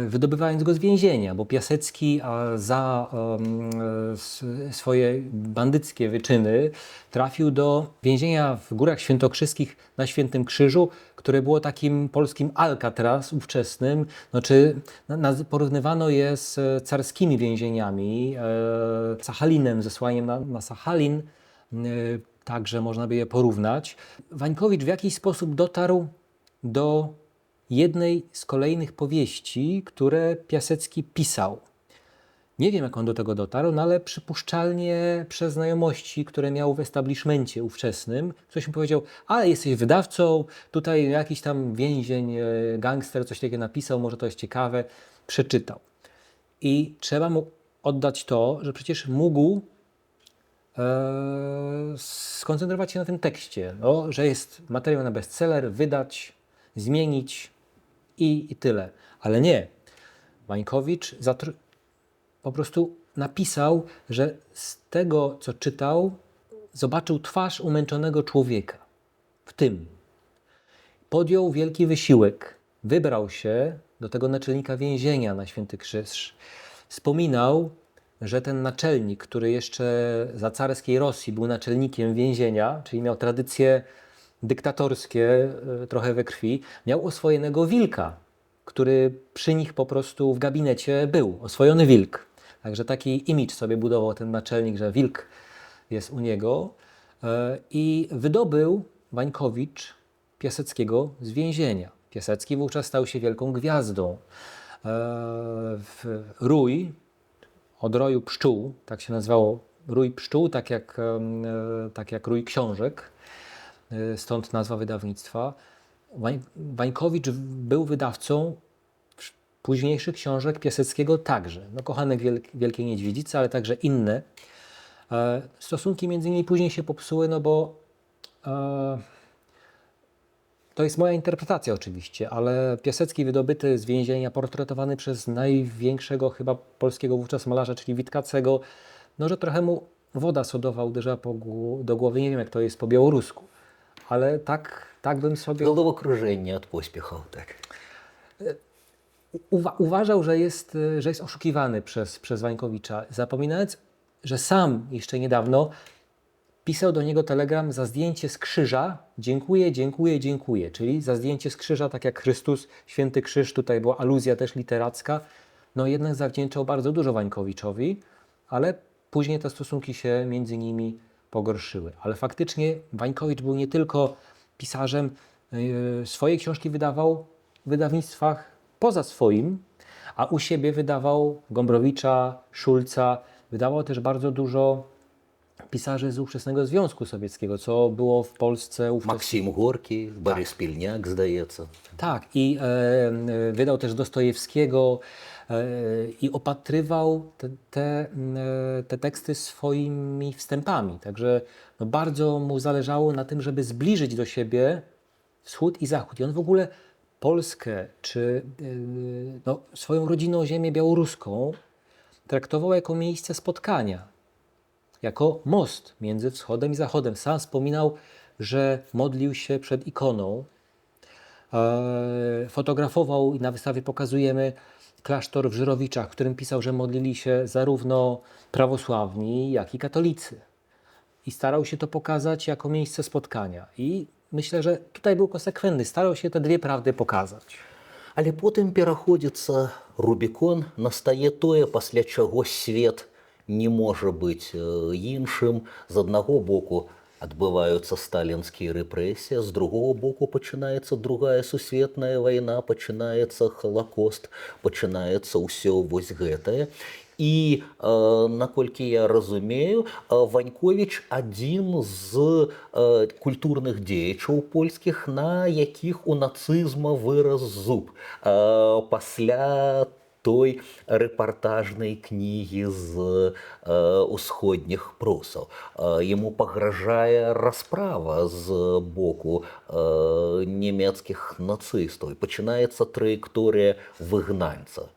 wydobywając go z więzienia, bo Piasecki za swoje bandyckie wyczyny trafił do więzienia w Górach Świętokrzyskich na Świętym Krzyżu, które było takim polskim Alcatraz ówczesnym, porównywano je z carskimi więzieniami, Sachalinem, zesłaniem na Sachalin. Także można by je porównać. Wańkowicz w jakiś sposób dotarł do jednej z kolejnych powieści, które Piasecki pisał. Nie wiem, jak on do tego dotarł, no ale przypuszczalnie przez znajomości, które miał w establishmencie ówczesnym. Ktoś mu powiedział: ale jesteś wydawcą, tutaj jakiś tam więzień, gangster coś takiego napisał, może to jest ciekawe. Przeczytał. I trzeba mu oddać to, że przecież mógł skoncentrować się na tym tekście, no, że jest materiał na bestseller, wydać, zmienić i tyle. Ale nie. Wańkowicz po prostu napisał, że z tego, co czytał, zobaczył twarz umęczonego człowieka. W tym. Podjął wielki wysiłek. Wybrał się do tego naczelnika więzienia na Święty Krzyż. Wspominał, że ten naczelnik, który jeszcze za carskiej Rosji był naczelnikiem więzienia, czyli miał tradycje dyktatorskie trochę we krwi, miał oswojonego wilka, który przy nich po prostu w gabinecie był, oswojony wilk. Także taki imidż sobie budował ten naczelnik, że wilk jest u niego. I wydobył Wańkowicz Piaseckiego z więzienia. Piasecki wówczas stał się wielką gwiazdą. Rój, od roju pszczół, tak się nazywało, rój pszczół, tak jak rój książek, stąd nazwa wydawnictwa. Wańkowicz był wydawcą późniejszych książek Piaseckiego także. No, Kochanek Wielkiej Niedźwiedzicy, ale także inne. Stosunki między nimi później się popsuły, no bo to jest moja interpretacja oczywiście, ale Piasecki wydobyty z więzienia, portretowany przez największego chyba polskiego wówczas malarza, czyli Witkacego, no że trochę mu woda sodowa uderzyła do głowy. Nie wiem, jak to jest po białorusku, ale tak bym sobie... Головокружение от поспехов, так. uważał, że jest oszukiwany przez Wańkowicza, zapominając, że sam jeszcze niedawno pisał do niego telegram za zdjęcie z krzyża, dziękuję, dziękuję, dziękuję, czyli za zdjęcie z krzyża, tak jak Chrystus, święty krzyż, tutaj była aluzja też literacka, no jednak zawdzięczał bardzo dużo Wańkowiczowi, ale później te stosunki się między nimi pogorszyły. Ale faktycznie Wańkowicz był nie tylko pisarzem, swoje książki wydawał w wydawnictwach poza swoim, a u siebie wydawał Gombrowicza, Szulca, wydawał też bardzo dużo pisarzy z ówczesnego Związku Sowieckiego, co było w Polsce wówczas. Максим Горький, Борис Пільняк, здається. Tak, i wydał też Dostojewskiego i opatrywał te teksty swoimi wstępami. Także no, bardzo mu zależało na tym, żeby zbliżyć do siebie wschód i zachód. I on w ogóle Polskę, czy no, swoją rodzinną ziemię białoruską traktował jako miejsce spotkania, jako most między wschodem i zachodem. Sam wspominał, że modlił się przed ikoną, fotografował i na wystawie pokazujemy klasztor w Żyrowiczach, w którym pisał, że modlili się zarówno prawosławni, jak i katolicy. I starał się to pokazać jako miejsce spotkania. I myślę, że tutaj był konsekwentny, starał się te dwie prawdy pokazać. Але потым пераходзіцца Рубікон, настае тое, пасля чаго свет не можа быць іншым. З аднаго боку адбываюцца сталінскія рэпрэсіі, з другого боку пачынаецца другая сусветная вайна, пачынаецца Халакост, пачынаецца ўсё вось гэтае. І, наколькі я разумею, Ваньковіч адзін з культурных дзеячаў польскіх, на якіх у нацызма вырас зуб. Пасля той рэпартажнай кнігі з усходніх прусаў. Яму пагражае расправа з боку нямецкіх нацыстаў. Пачынаецца траекторыя выгнанца,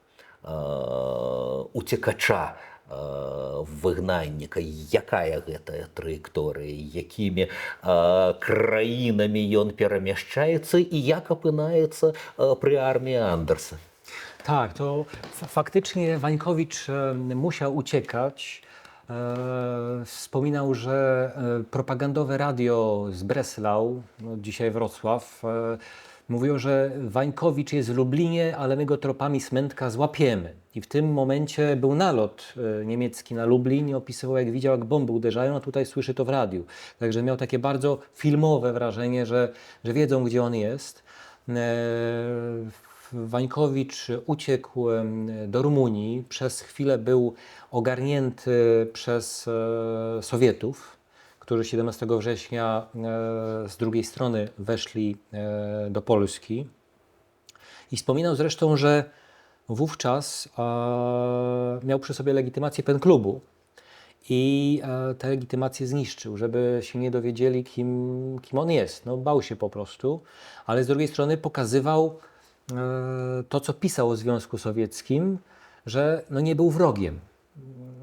уцекача, выгнанніка. Якая гэтая траекторыя, якімі краінамі ён перамяшчаецца і як апынаецца пры арміі Андерса? Tak, to faktycznie Wańkowicz musiał uciekać. Wspominał, że propagandowe radio z Breslau, no dzisiaj Wrocław, mówiło, że Wańkowicz jest w Lublinie, ale my go tropami Smętka złapiemy. I w tym momencie był nalot niemiecki na Lublin i opisywał, jak widział, jak bomby uderzają, a tutaj słyszy to w radiu. Także miał takie bardzo filmowe wrażenie, że wiedzą, gdzie on jest. Wańkowicz uciekł do Rumunii, przez chwilę był ogarnięty przez Sowietów, którzy 17 września z drugiej strony weszli do Polski. I wspominał zresztą, że wówczas miał przy sobie legitymację penklubu i tę legitymację zniszczył, żeby się nie dowiedzieli, kim on jest. No, bał się po prostu, ale z drugiej strony pokazywał to, co pisał o Związku Sowieckim, że no nie był wrogiem.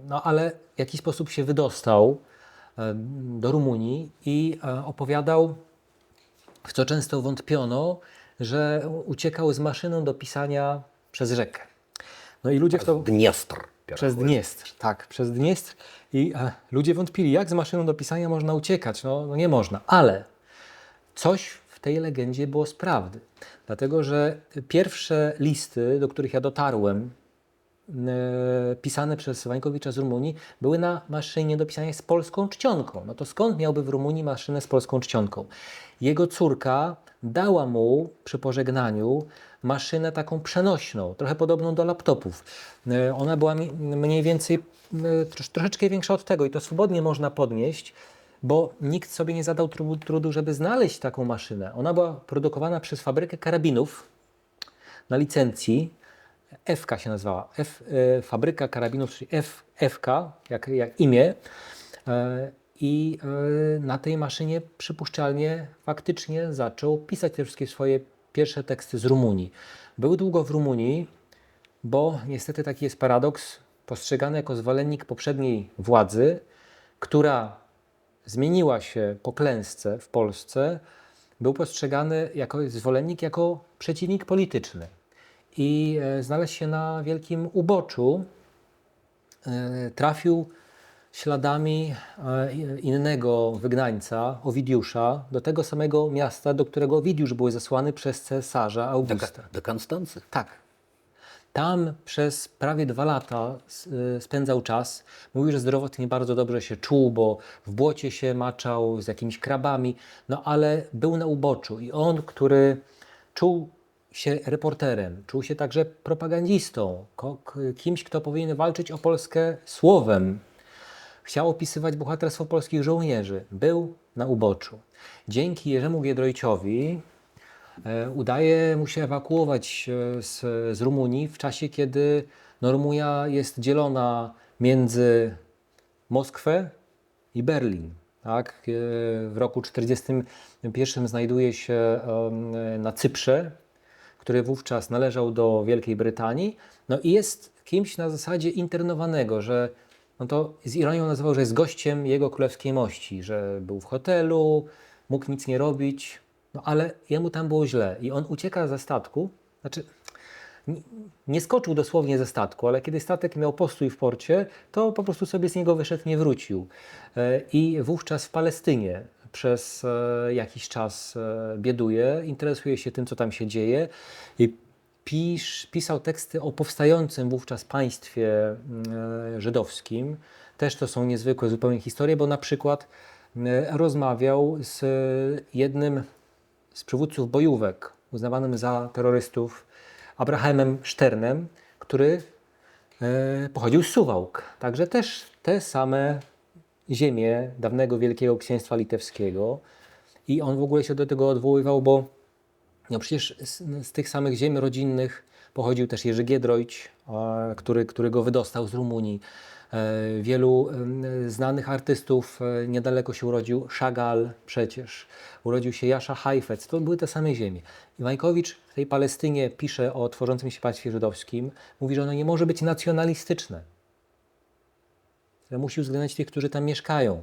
No ale w jakiś sposób się wydostał do Rumunii i opowiadał, w co często wątpiono, że uciekał z maszyną do pisania przez rzekę. No i ludzie w to... Dniestr. Przez Dniestr, tak, przez Dniestr. I ludzie wątpili, jak z maszyną do pisania można uciekać. No nie można, ale coś w tej legendzie było z prawdy. Dlatego, że pierwsze listy, do których ja dotarłem, pisane przez Wańkowicza z Rumunii, były na maszynie do pisania z polską czcionką. No to skąd miałby w Rumunii maszynę z polską czcionką? Jego córka dała mu przy pożegnaniu maszynę taką przenośną, trochę podobną do laptopów. Ona była mniej więcej troszeczkę większa od tego i to swobodnie można podnieść, bo nikt sobie nie zadał trudu, żeby znaleźć taką maszynę. Ona była produkowana przez fabrykę karabinów na licencji. FK się nazywała. Fabryka karabinów, czyli FK, jak imię. I na tej maszynie przypuszczalnie faktycznie zaczął pisać te wszystkie swoje pierwsze teksty z Rumunii. Był długo w Rumunii, bo niestety taki jest paradoks, postrzegany jako zwolennik poprzedniej władzy, która zmieniła się po klęsce w Polsce, był postrzegany jako zwolennik, jako przeciwnik polityczny. i znalazł się na wielkim uboczu. Trafił śladami innego wygnańca, Owidiusza, do tego samego miasta, do którego Owidiusz był zesłany przez cesarza Augusta. Do Konstancy. Tak. Tam przez prawie 2 lata spędzał czas. Mówił, że zdrowotnie bardzo dobrze się czuł, bo w błocie się maczał z jakimiś krabami, no ale był na uboczu i on, który czuł się reporterem, czuł się także propagandzistą, kimś, kto powinien walczyć o Polskę słowem. Chciał opisywać bohaterstwo polskich żołnierzy. Był na uboczu. Dzięki Jerzemu Giedroyciowi udaje mu się ewakuować z Rumunii w czasie, kiedy Rumunia jest dzielona między Moskwę i Berlin. Tak? W roku 1941 znajduje się na Cyprze, który wówczas należał do Wielkiej Brytanii. No i jest kimś na zasadzie internowanego, że on to z ironią nazywał, że jest gościem jego królewskiej mości, że był w hotelu, mógł nic nie robić, no ale jemu tam było źle i on ucieka ze statku, znaczy nie skoczył dosłownie ze statku, ale kiedy statek miał postój w porcie, to po prostu sobie z niego wyszedł, nie wrócił. I wówczas w Palestynie przez jakiś czas bieduje, interesuje się tym, co tam się dzieje i pisał teksty o powstającym wówczas państwie żydowskim. Też to są niezwykłe zupełnie historie, bo na przykład rozmawiał z jednym z przywódców bojówek, uznawanym za terrorystów, Abrahamem Szternem, który pochodził z Suwałk. Także też te same ziemie dawnego Wielkiego Księstwa Litewskiego. I on w ogóle się do tego odwoływał, bo no przecież z tych samych ziem rodzinnych pochodził też Jerzy Giedroyć, który go wydostał z Rumunii. Wielu znanych artystów niedaleko się urodził. Chagall przecież. Urodził się Jasza Heifetz. To były te same ziemie. I Wańkowicz w tej Palestynie pisze o tworzącym się państwie żydowskim. Mówi, że ono nie może być nacjonalistyczne. Że musi uwzględniać tych, którzy tam mieszkają.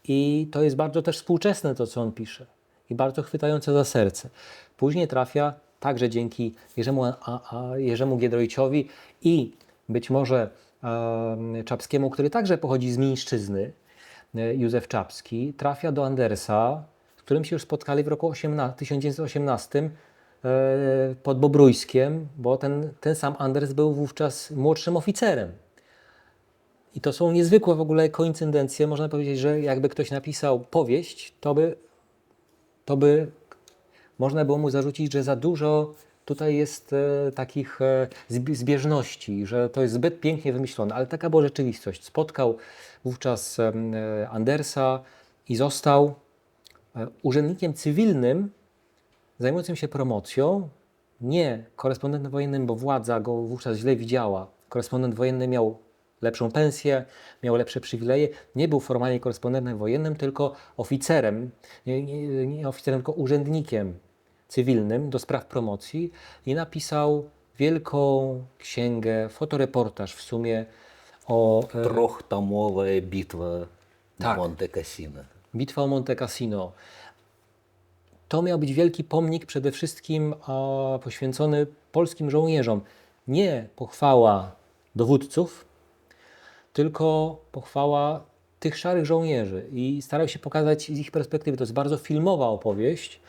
I to jest bardzo też współczesne to, co on pisze. I bardzo chwytające za serce. Później trafia także dzięki Jerzemu Giedroyciowi i być może Czapskiemu, który także pochodzi z Mińszczyzny, Józef Czapski, trafia do Andersa, z którym się już spotkali w roku 1918 pod Bobrójskiem, bo ten sam Anders był wówczas młodszym oficerem. I to są niezwykłe w ogóle koincydencje. Można powiedzieć, że jakby ktoś napisał powieść, to by można było mu zarzucić, że za dużo tutaj jest takich zbieżności, że to jest zbyt pięknie wymyślone, ale taka była rzeczywistość. Spotkał wówczas Andersa i został urzędnikiem cywilnym zajmującym się promocją, nie korespondentem wojennym, bo władza go wówczas źle widziała. Korespondent wojenny miał lepszą pensję, miał lepsze przywileje, nie był formalnie korespondentem wojennym, tylko oficerem, nie oficerem, tylko urzędnikiem cywilnym do spraw promocji i napisał wielką księgę, fotoreportaż w sumie o Трьохтомова битва Tak. Монте Кассино. Bitwa o Monte Cassino. To miał być wielki pomnik przede wszystkim poświęcony polskim żołnierzom. Nie pochwała dowódców, tylko pochwała tych szarych żołnierzy i starał się pokazać z ich perspektywy. To jest bardzo filmowa opowieść.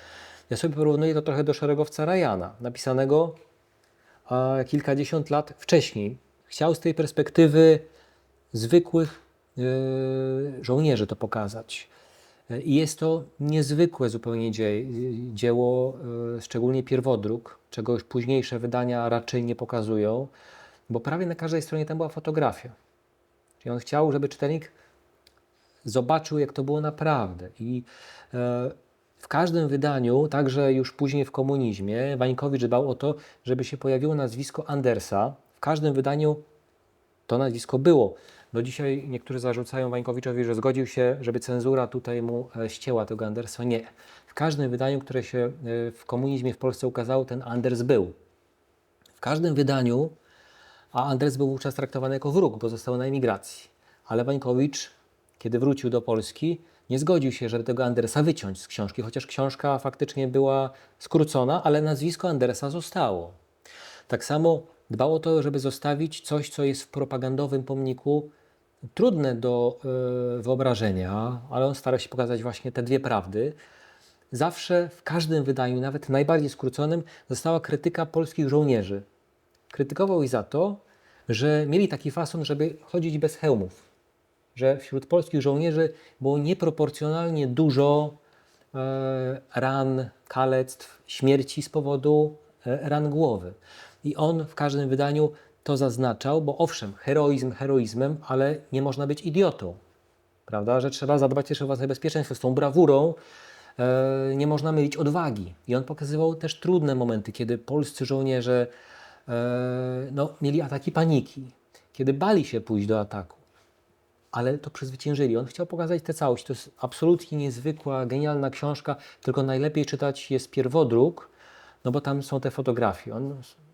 Ja sobie porównuję to trochę do Szeregowca Ryana, napisanego kilkadziesiąt lat wcześniej. Chciał z tej perspektywy zwykłych żołnierzy to pokazać. I jest to niezwykłe zupełnie dzieło, szczególnie pierwodruk, czego już późniejsze wydania raczej nie pokazują, bo prawie na każdej stronie tam była fotografia. Czyli on chciał, żeby czytelnik zobaczył, jak to było naprawdę. I w każdym wydaniu, także już później w komunizmie, Wańkowicz dbał o to, żeby się pojawiło nazwisko Andersa. W każdym wydaniu to nazwisko było. Do dzisiaj niektórzy zarzucają Wańkowiczowi, że zgodził się, żeby cenzura tutaj mu ścięła tego Andersa. Nie. W każdym wydaniu, które się w komunizmie w Polsce ukazało, ten Anders był. W każdym wydaniu, a Anders był wówczas traktowany jako wróg, bo został na emigracji. Ale Wańkowicz, kiedy wrócił do Polski, nie zgodził się, żeby tego Andersa wyciąć z książki, chociaż książka faktycznie była skrócona, ale nazwisko Andersa zostało. Tak samo dbał o to, żeby zostawić coś, co jest w propagandowym pomniku trudne do wyobrażenia, ale on stara się pokazać właśnie te dwie prawdy. Zawsze w każdym wydaniu, nawet najbardziej skróconym, została krytyka polskich żołnierzy. Krytykował ich za to, że mieli taki fason, żeby chodzić bez hełmów. Że wśród polskich żołnierzy było nieproporcjonalnie dużo ran, kalectw, śmierci z powodu ran głowy. I on w każdym wydaniu to zaznaczał, bo owszem, heroizm heroizmem, ale nie można być idiotą. Prawda? Że trzeba zadbać też o własne bezpieczeństwo. Z tą brawurą nie można mylić odwagi. I on pokazywał też trudne momenty, kiedy polscy żołnierze mieli ataki paniki, kiedy bali się pójść do ataku, ale to przezwyciężyli. On chciał pokazać tę całość. To jest absolutnie niezwykła, genialna książka, tylko najlepiej czytać jest pierwodruk, no bo tam są te fotografie.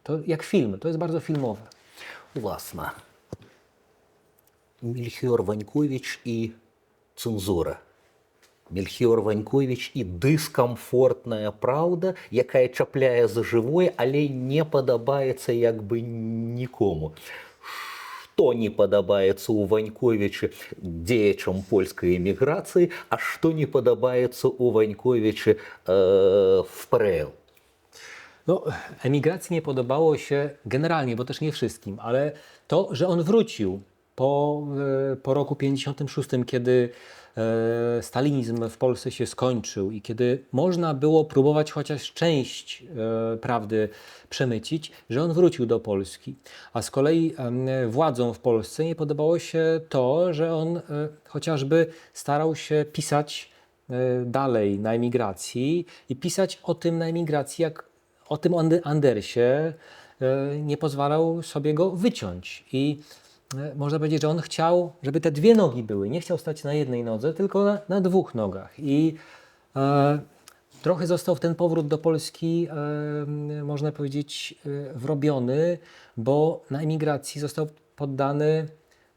To jak film, to jest bardzo filmowe. Власне, Мельхіор Ванькович і цензура. Мельхіор Ванькович і дискомфортна правда, яка чапляє за живое, але не падабаецца як бы нікому. Што не падабаецца ў Ваньковічы дзеячам польскай эміграцыі, а што не падабаецца ў Ваньковічы в ПРЛ? No, emigracji nie podobało się generalnie, bo też nie wszystkim, ale to, że on wrócił po roku 56, kiedy stalinizm w Polsce się skończył i kiedy można było próbować chociaż część prawdy przemycić, że on wrócił do Polski. A z kolei władzom w Polsce nie podobało się to, że on chociażby starał się pisać dalej na emigracji i pisać o tym na emigracji, jak o tym Andersie, nie pozwalał sobie go wyciąć. I można powiedzieć, że on chciał, żeby te dwie nogi były. Nie chciał stać na jednej nodze, tylko na dwóch nogach. I trochę został w ten powrót do Polski, można powiedzieć, wrobiony, bo na emigracji został poddany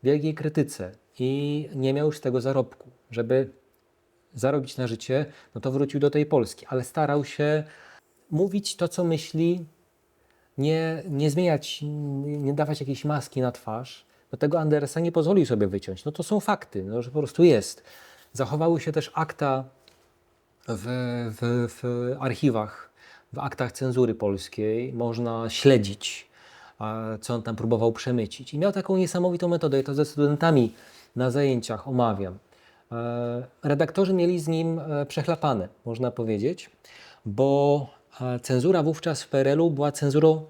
wielkiej krytyce i nie miał już z tego zarobku. Żeby zarobić na życie, no to wrócił do tej Polski, ale starał się mówić to, co myśli, nie zmieniać, nie dawać jakiejś maski na twarz. Do tego Andersa nie pozwolił sobie wyciąć. No to są fakty, no, że po prostu jest. Zachowały się też akta w archiwach, w aktach cenzury polskiej. Można śledzić, co on tam próbował przemycić. I miał taką niesamowitą metodę. Ja to ze studentami na zajęciach omawiam. Redaktorzy mieli z nim przechlapane, można powiedzieć, bo cenzura wówczas w PRL-u była cenzurą,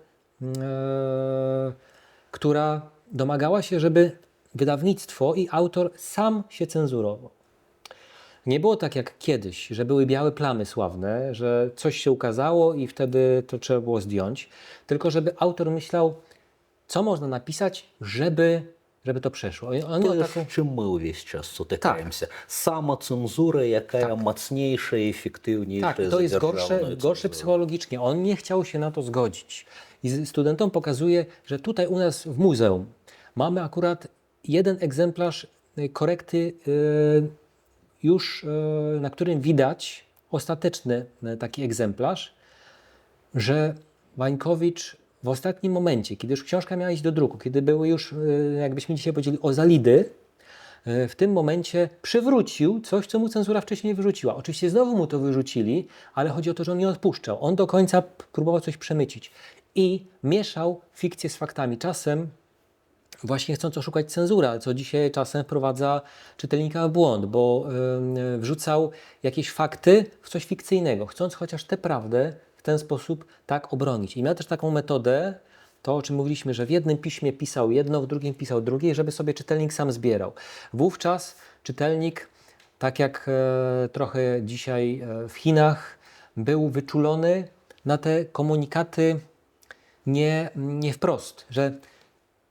która domagała się, żeby wydawnictwo i autor sam się cenzurował. Nie było tak jak kiedyś, że były białe plamy sławne, że coś się ukazało i wtedy to trzeba było zdjąć, tylko żeby autor myślał, co można napisać, żeby to przeszło. On To miał jest, taką... czym my увесь час сутыкаемся. Самоцензура, яка мацнейшая і ефектywniejsza Tak, to jest gorsze psychologicznie. On nie chciał się na to zgodzić. I studentom pokazuje, że tutaj u nas w muzeum mamy akurat jeden egzemplarz korekty już, na którym widać ostateczny taki egzemplarz, że Wańkowicz w ostatnim momencie, kiedy już książka miała iść do druku, kiedy były już, jakbyśmy dzisiaj powiedzieli, ozalidy, w tym momencie przywrócił coś, co mu cenzura wcześniej wyrzuciła. Oczywiście znowu mu to wyrzucili, ale chodzi o to, że on nie odpuszczał. On do końca próbował coś przemycić i mieszał fikcję z faktami. Czasem właśnie chcąc oszukać cenzura, co dzisiaj czasem wprowadza czytelnika w błąd, bo wrzucał jakieś fakty w coś fikcyjnego, chcąc chociaż tę prawdę w ten sposób tak obronić. I miał też taką metodę, to o czym mówiliśmy, że w jednym piśmie pisał jedno, w drugim pisał drugie, żeby sobie czytelnik sam zbierał. Wówczas czytelnik, tak jak trochę dzisiaj w Chinach, był wyczulony na te komunikaty nie wprost, że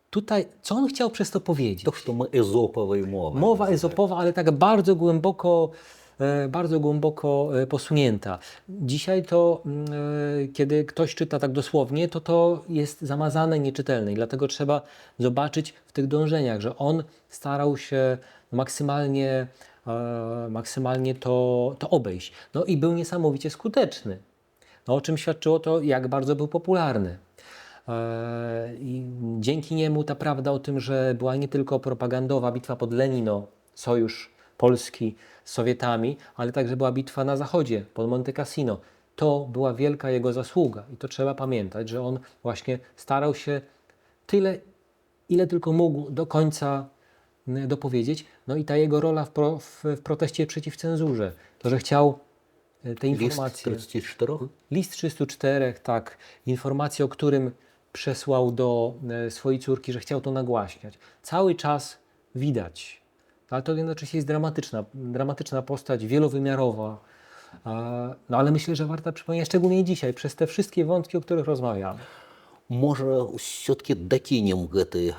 tutaj, co on chciał przez to powiedzieć? To, що ми езопової мови. Mowa ezopowa, ale tak bardzo głęboko posunięta. Dzisiaj to, kiedy ktoś czyta tak dosłownie, to jest zamazane, nieczytelne i dlatego trzeba zobaczyć w tych dążeniach, że on starał się maksymalnie to obejść. No i był niesamowicie skuteczny, no, o czym świadczyło to, jak bardzo był popularny. I dzięki niemu ta prawda o tym, że była nie tylko propagandowa bitwa pod Lenino, sojusz Polski z Sowietami, ale także była bitwa na zachodzie, pod Monte Cassino. To była wielka jego zasługa i to trzeba pamiętać, że on właśnie starał się tyle, ile tylko mógł do końca dopowiedzieć. No i ta jego rola w proteście przeciw cenzurze, to, że chciał te List informacje... 34? List 304, tak, informacje, o którym przesłał do swojej córki, że chciał to nagłaśniać. Cały czas widać. Ale to jednocześnie jest dramatyczna postać, wielowymiarowa. No ale myślę, że warta przypomnieć, szczególnie dzisiaj, przez te wszystkie wątki, o których rozmawiamy. Może все-таки докинем гэты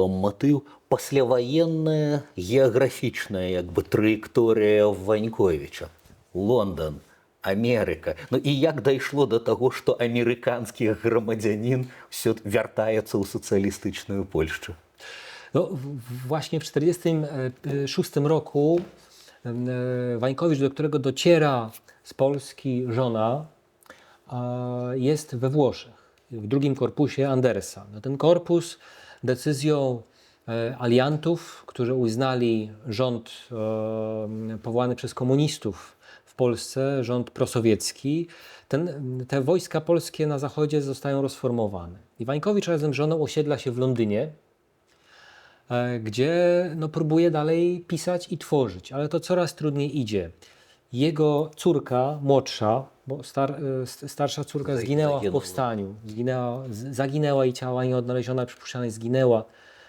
мотыў пасляваенная геаграфічная як бы траекторія Ваньковіча. Лондон, Амерыка. Ну і як дайшло до таго, што амерыканскі грамадзянін ўсё вяртаецца ў сацыялістычную Польшчу? No, właśnie w 1946 roku Wańkowicz, do którego dociera z Polski żona, jest we Włoszech, w drugim korpusie Andersa. No, ten korpus decyzją aliantów, którzy uznali rząd powołany przez komunistów w Polsce, rząd prosowiecki, te wojska polskie na zachodzie zostają rozformowane. I Wańkowicz razem z żoną osiedla się w Londynie, gdzie no, próbuje dalej pisać i tworzyć, ale to coraz trudniej idzie. Jego córka, młodsza, bo starsza córka zginęła w powstaniu, zaginęła i ciała nieodnaleziona, przypuszczalnie zginęła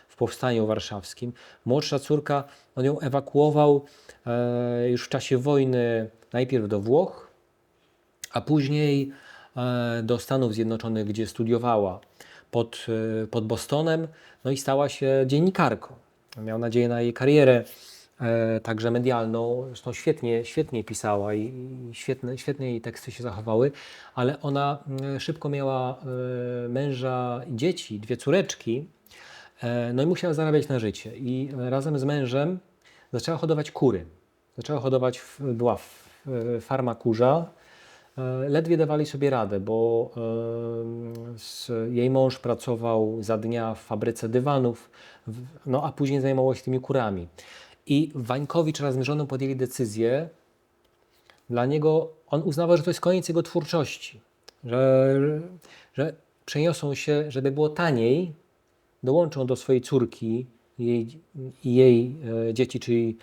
w powstaniu warszawskim. Młodsza córka, on ją ewakuował już w czasie wojny najpierw do Włoch, a później do Stanów Zjednoczonych, gdzie studiowała pod Bostonem, no i stała się dziennikarką. Miał nadzieję na jej karierę, także medialną. Zresztą świetnie pisała i świetnie jej teksty się zachowały, ale ona szybko miała męża i dzieci, 2 córeczki, no i musiała zarabiać na życie. I razem z mężem zaczęła hodować kury. Była farma kurza. Ledwie dawali sobie radę, bo jej mąż pracował za dnia w fabryce dywanów, no a później zajmował się tymi kurami. I Wańkowicz razem z żoną podjęli decyzję. Dla niego, on uznawał, że to jest koniec jego twórczości, że przeniosą się, żeby było taniej, dołączą do swojej córki i jej dzieci, czyli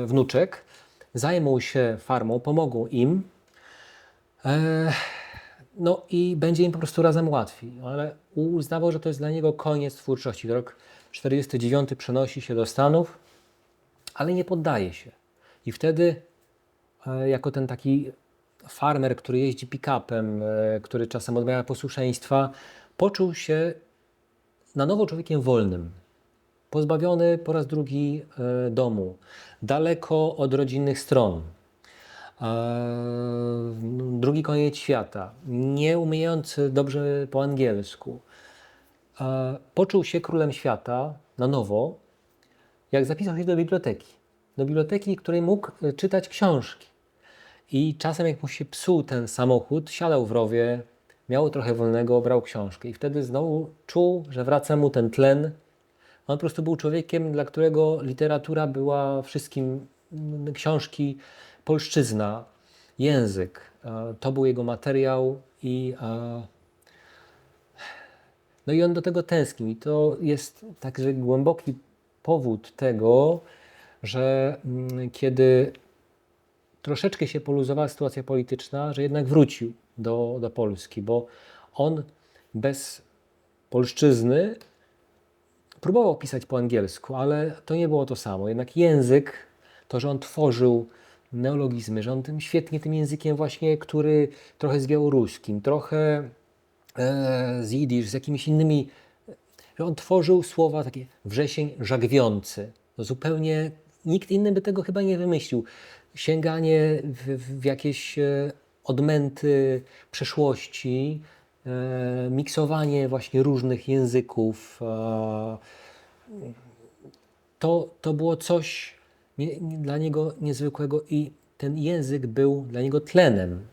wnuczek, zajmą się farmą, pomogą im, no i będzie im po prostu razem łatwiej. Ale uznawał, że to jest dla niego koniec twórczości. Rok 1949 przenosi się do Stanów, ale nie poddaje się. I wtedy jako ten taki farmer, który jeździ pick-upem, który czasem odmawia posłuszeństwa, poczuł się na nowo człowiekiem wolnym. Pozbawiony po raz drugi domu, daleko od rodzinnych stron. Drugi koniec świata, nie umiejący dobrze po angielsku. Poczuł się królem świata na nowo, jak zapisał się do biblioteki, której mógł czytać książki. I czasem jak mu się psuł ten samochód, siadał w rowie, miał trochę wolnego, brał książkę i wtedy znowu czuł, że wraca mu ten tlen. On po prostu był człowiekiem, dla którego literatura była wszystkim, książki, polszczyzna, język. To był jego materiał no i on do tego tęsknił. I to jest także głęboki powód tego, że kiedy troszeczkę się poluzowała sytuacja polityczna, że jednak wrócił do Polski, bo on bez polszczyzny próbował pisać po angielsku, ale to nie było to samo. Jednak język, to, że on tworzył neologizmy, że on świetnie tym językiem właśnie, który trochę z białoruskim, trochę z jidysz, z jakimiś innymi, że on tworzył słowa takie wrzesień żagwiący. No zupełnie nikt inny by tego chyba nie wymyślił. Sięganie w jakieś odmęty przeszłości, miksowanie właśnie różnych języków. To było coś dla niego niezwykłego i ten język był dla niego tlenem.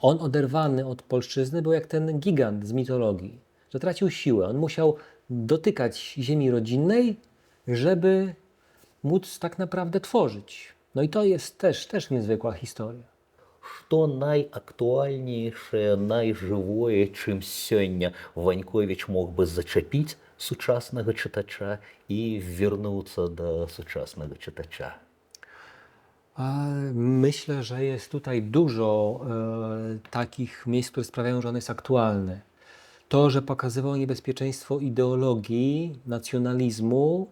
On oderwany od polszczyzny był jak ten gigant z mitologii, że tracił siłę. On musiał dotykać ziemi rodzinnej, żeby móc tak naprawdę tworzyć. No i to jest też niezwykła historia. Что найактуальнейшее, найжывое, чым сёння Ванькович мог бы зачапіць сучаснага чытача і вярнуцца да сучаснага чытача? Myślę, że jest tutaj dużo takich miejsc, które sprawiają, że on jest aktualny. To, że pokazywał niebezpieczeństwo ideologii, nacjonalizmu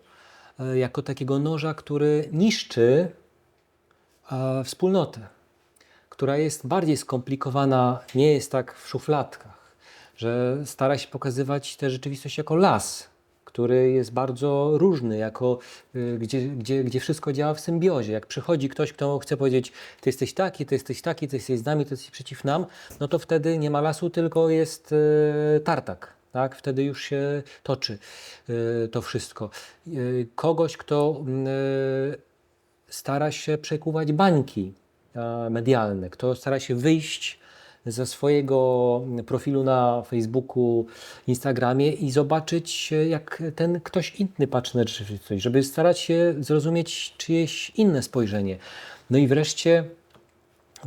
jako takiego noża, który niszczy wspólnotę, która jest bardziej skomplikowana, nie jest tak w szufladkach, że stara się pokazywać tę rzeczywistość jako las, który jest bardzo różny, jako, gdzie wszystko działa w symbiozie. Jak przychodzi ktoś, kto chce powiedzieć, ty jesteś taki, ty jesteś taki, ty jesteś z nami, ty jesteś przeciw nam, no to wtedy nie ma lasu, tylko jest tartak. Tak? Wtedy już się toczy to wszystko. Kogoś, kto stara się przekuwać bańki medialne, kto stara się wyjść ze swojego profilu na Facebooku, Instagramie i zobaczyć, jak ten ktoś inny patrzy na rzeczywistość, żeby starać się zrozumieć czyjeś inne spojrzenie. No i wreszcie,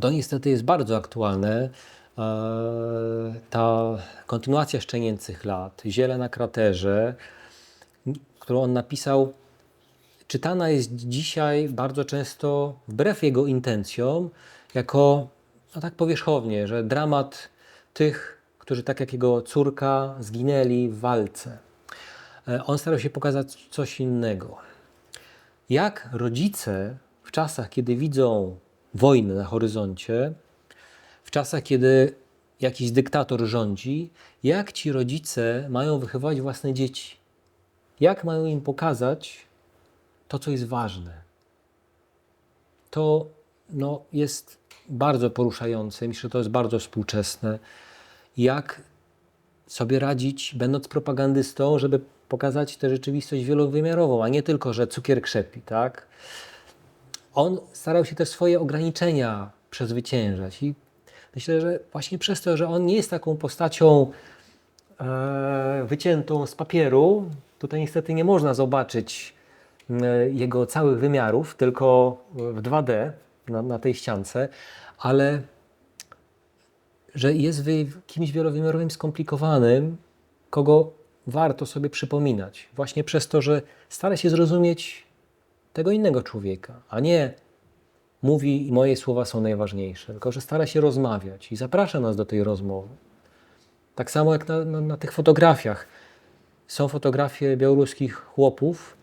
to niestety jest bardzo aktualne, ta kontynuacja Szczenięcych lat, Ziele na kraterze, którą on napisał, czytana jest dzisiaj bardzo często, wbrew jego intencjom, jako no tak powierzchownie, że dramat tych, którzy tak jak jego córka zginęli w walce. On starał się pokazać coś innego. Jak rodzice w czasach, kiedy widzą wojnę na horyzoncie, w czasach, kiedy jakiś dyktator rządzi, jak ci rodzice mają wychowywać własne dzieci? Jak mają im pokazać to, co jest ważne? To jest bardzo poruszające, myślę, że to jest bardzo współczesne. Jak sobie radzić, będąc propagandystą, żeby pokazać tę rzeczywistość wielowymiarową, a nie tylko, że cukier krzepi, tak? On starał się też swoje ograniczenia przezwyciężać i myślę, że właśnie przez to, że on nie jest taką postacią wyciętą z papieru, tutaj niestety nie można zobaczyć jego całych wymiarów, tylko w 2D na tej ściance, ale że jest kimś wielowymiarowym, skomplikowanym, kogo warto sobie przypominać. Właśnie przez to, że stara się zrozumieć tego innego człowieka, a nie mówi i moje słowa są najważniejsze, tylko że stara się rozmawiać i zaprasza nas do tej rozmowy. Tak samo jak na tych fotografiach. Są fotografie białoruskich chłopów,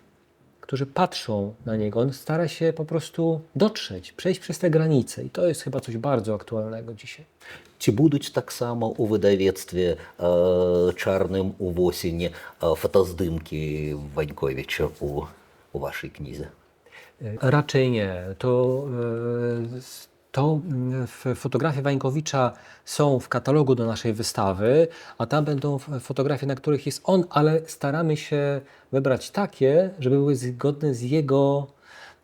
którzy patrzą na niego. On stara się po prostu dotrzeć, przejść przez te granice. I to jest chyba coś bardzo aktualnego dzisiaj. Ці будуць таксама у выдавецтве чарным увосені фотаздымкі Ваньковіча у вашай кнізе? Raczej nie. To fotografie Wańkowicza są w katalogu do naszej wystawy, a tam będą fotografie, na których jest on, ale staramy się wybrać takie, żeby były zgodne z jego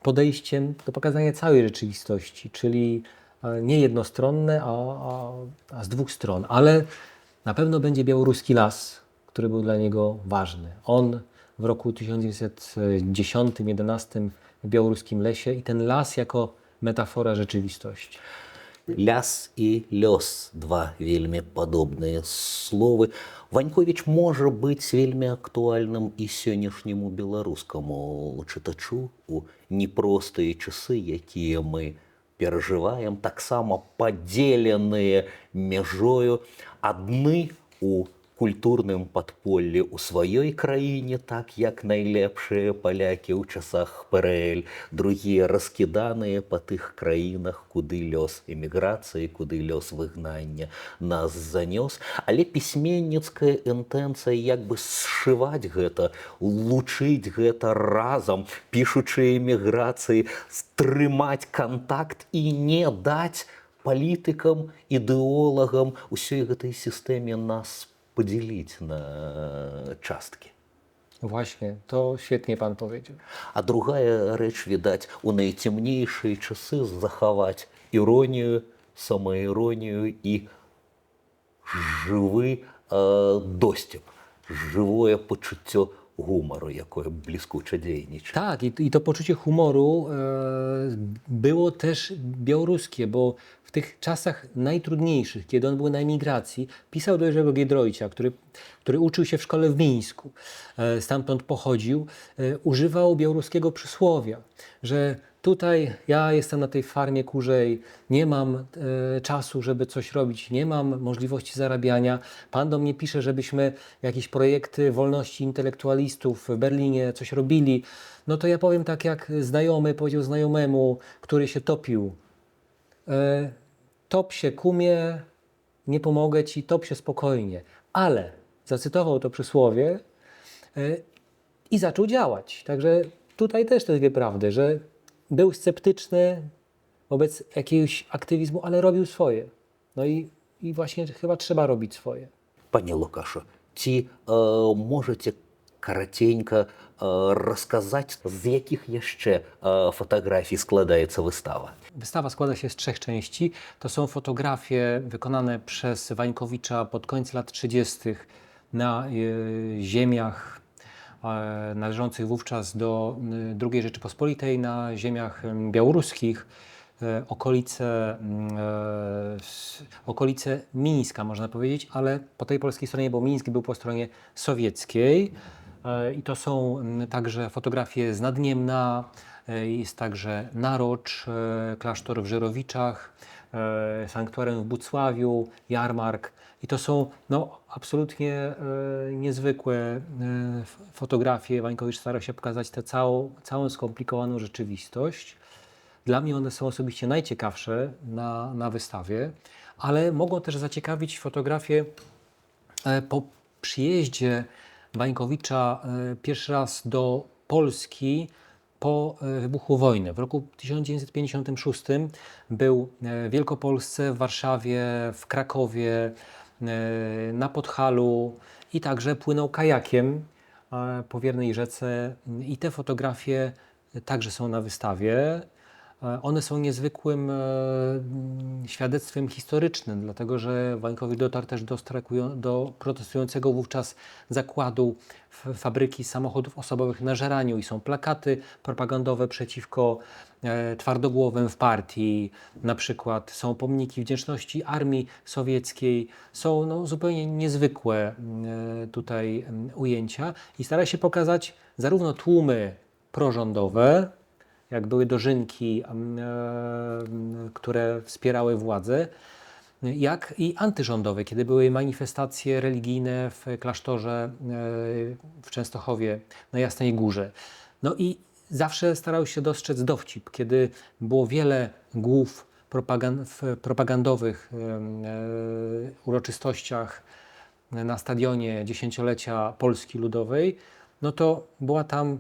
podejściem do pokazania całej rzeczywistości, czyli nie jednostronne, a z dwóch stron. Ale na pewno będzie białoruski las, który był dla niego ważny. On w roku 1910-11 w białoruskim lesie i ten las jako metafora rzeczywistości. Ляс і лёс – два вельмі падобныя словы. Ваньковіч можа быць вельмі актуальным і сённяшняму беларускаму чытачу у непростыя часы, якія мы перажываем, таксама падзеленыя мяжою. Адны у культурным падполлі ў сваёй краіне, так як найлепшыя палякі ў часах ПРЛ, другія раскіданыя па тых краінах, куды лёс эміграцыі, куды лёс выгнання нас занёс. Але пісьменніцкая інтэнцыя як бы сшываць гэта, лучыць гэта разам, пішучы эміграцыі, стрымаць кантакт і не даць палітыкам, ідэолагам усёй гэтай сістэме нас podzielić na cząstki. Właśnie, to świetnie Pan powiedział. A druga rzecz, widać, u najciemniejszej czasy zachować ironię, самоиронию и живий доступ, живое почуття гумору, яке блискуче дійниче. Tak, i to poczucie humoru było też białoruskie, bo w tych czasach najtrudniejszych, kiedy on był na emigracji, pisał do Jerzego Giedroycia, który uczył się w szkole w Mińsku, stamtąd pochodził, używał białoruskiego przysłowia, że tutaj ja jestem na tej farmie kurzej, nie mam czasu, żeby coś robić, nie mam możliwości zarabiania. Pan do mnie pisze, żebyśmy jakieś projekty wolności intelektualistów w Berlinie coś robili. No to ja powiem tak, jak znajomy powiedział znajomemu, który się topił. Top się, kumie, nie pomogę ci, top się spokojnie. Ale zacytował to przysłowie i zaczął działać. Także tutaj też te dwie prawdy, że był sceptyczny wobec jakiegoś aktywizmu, ale robił swoje. No i właśnie chyba trzeba robić swoje. Panie Łukaszu, czy możecie коротенько rozkazać, z jakich jeszcze fotografii składaється wystawa? Wystawa składa się z 3 części. To są fotografie wykonane przez Wańkowicza pod koniec lat 30. na ziemiach należących wówczas do II Rzeczypospolitej, na ziemiach białoruskich, okolice Mińska, można powiedzieć, ale po tej polskiej stronie, bo Mińsk był po stronie sowieckiej. I to są także fotografie z Nadniemna, jest także Narocz, klasztor w Żyrowiczach, sanktuarium w Bucławiu, Jarmark. I to są absolutnie niezwykłe fotografie. Wańkowicz starał się pokazać tę całą skomplikowaną rzeczywistość. Dla mnie one są osobiście najciekawsze na wystawie, ale mogą też zaciekawić fotografie po przyjeździe Wańkowicza pierwszy raz do Polski po wybuchu wojny. W roku 1956 był w Wielkopolsce, w Warszawie, w Krakowie, na Podhalu i także płynął kajakiem po Wiernej Rzece i te fotografie także są na wystawie. One są niezwykłym świadectwem historycznym, dlatego że Wańkowicz dotarł też do protestującego wówczas zakładu fabryki samochodów osobowych na Żeraniu i są plakaty propagandowe przeciwko twardogłowym w partii, na przykład są pomniki wdzięczności armii sowieckiej, są zupełnie niezwykłe tutaj ujęcia i stara się pokazać zarówno tłumy prorządowe, jak były dożynki, które wspierały władzę, jak i antyrządowe, kiedy były manifestacje religijne w klasztorze w Częstochowie na Jasnej Górze. No i zawsze starał się dostrzec dowcip, kiedy było wiele głów w propagandowych uroczystościach na stadionie dziesięciolecia Polski Ludowej, no to była tam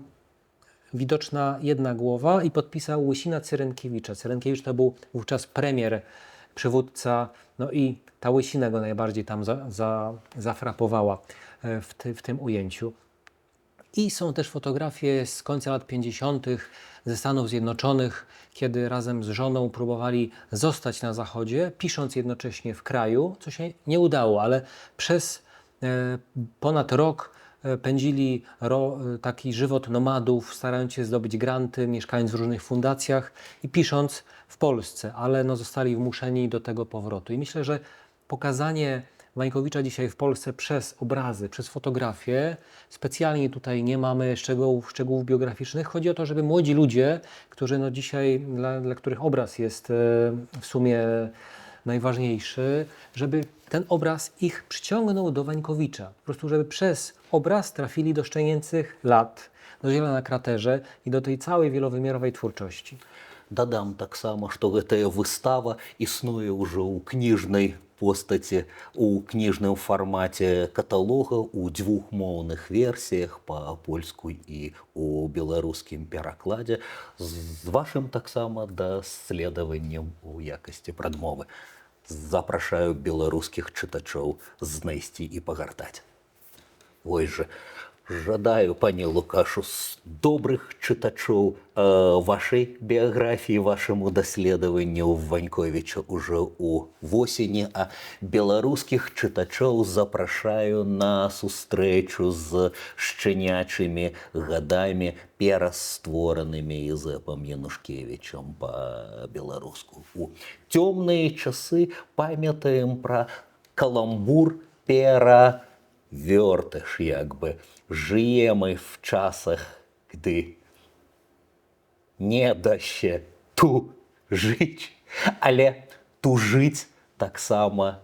widoczna jedna głowa i podpisał Łysina Cyrenkiewicza. Cyrenkiewicz to był wówczas premier, przywódca, no i ta łysina go najbardziej tam zafrapowała w tym ujęciu. I są też fotografie z końca lat 50. ze Stanów Zjednoczonych, kiedy razem z żoną próbowali zostać na Zachodzie, pisząc jednocześnie w kraju, co się nie udało, ale przez ponad rok pędzili taki żywot nomadów, starając się zdobyć granty, mieszkając w różnych fundacjach i pisząc w Polsce, ale zostali wmuszeni do tego powrotu. I myślę, że pokazanie Wańkowicza dzisiaj w Polsce przez obrazy, przez fotografie, specjalnie tutaj nie mamy szczegółów biograficznych. Chodzi o to, żeby młodzi ludzie, którzy dzisiaj, dla których obraz jest w sumie najważniejszy, żeby ten obraz ich przyciągnął do Wańkowicza. Po prostu, żeby przez obraz trafili do Szczenięcych lat, do Ziela na kraterze i do tej całej wielowymiarowej twórczości. Додам так само, что эта выстава існуе уже ў кніжнай постаці, у кніжным фармаце каталога у двухмоўных версіях па-польску і у беларускім перакладзе з вашым таксама даследаваннем у якасці прадмовы. Запрашаю беларускіх чытачоў знайсці і пагартаць. Вось жа, Жадаю, пане Лукашу, добрых чытачоў вашай біяграфіі, вашаму даследаванню Ваньковіча ўжо ў восені, а беларускіх чытачоў запрашаю на сустрэчу з шчанячымі гадамі, перастворанымі Ізэпам Янушкевічам па-беларуску. У цёмныя часы памятаем пра каламбур перавёртыш, як бы. Жиємо в часах, gdy nie da się tu żyć, ale tu żyć tak samo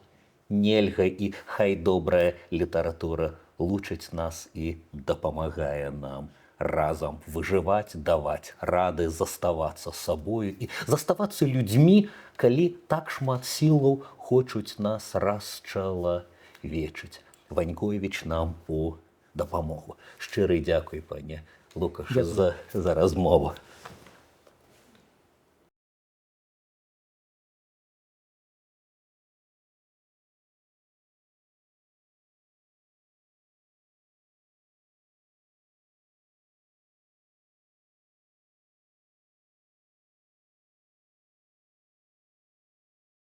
нельга, і хай добрая літаратура лучыць нас і дапамагае нам разам выжываць, даваць рады, заставацца сабою і заставацца людзьмі, калі так шмат сілаў хочуць нас расчалавечыць. Ваньковіч нам у дапамогу. Шчыры дзякуй, пане Лукаш, за размову.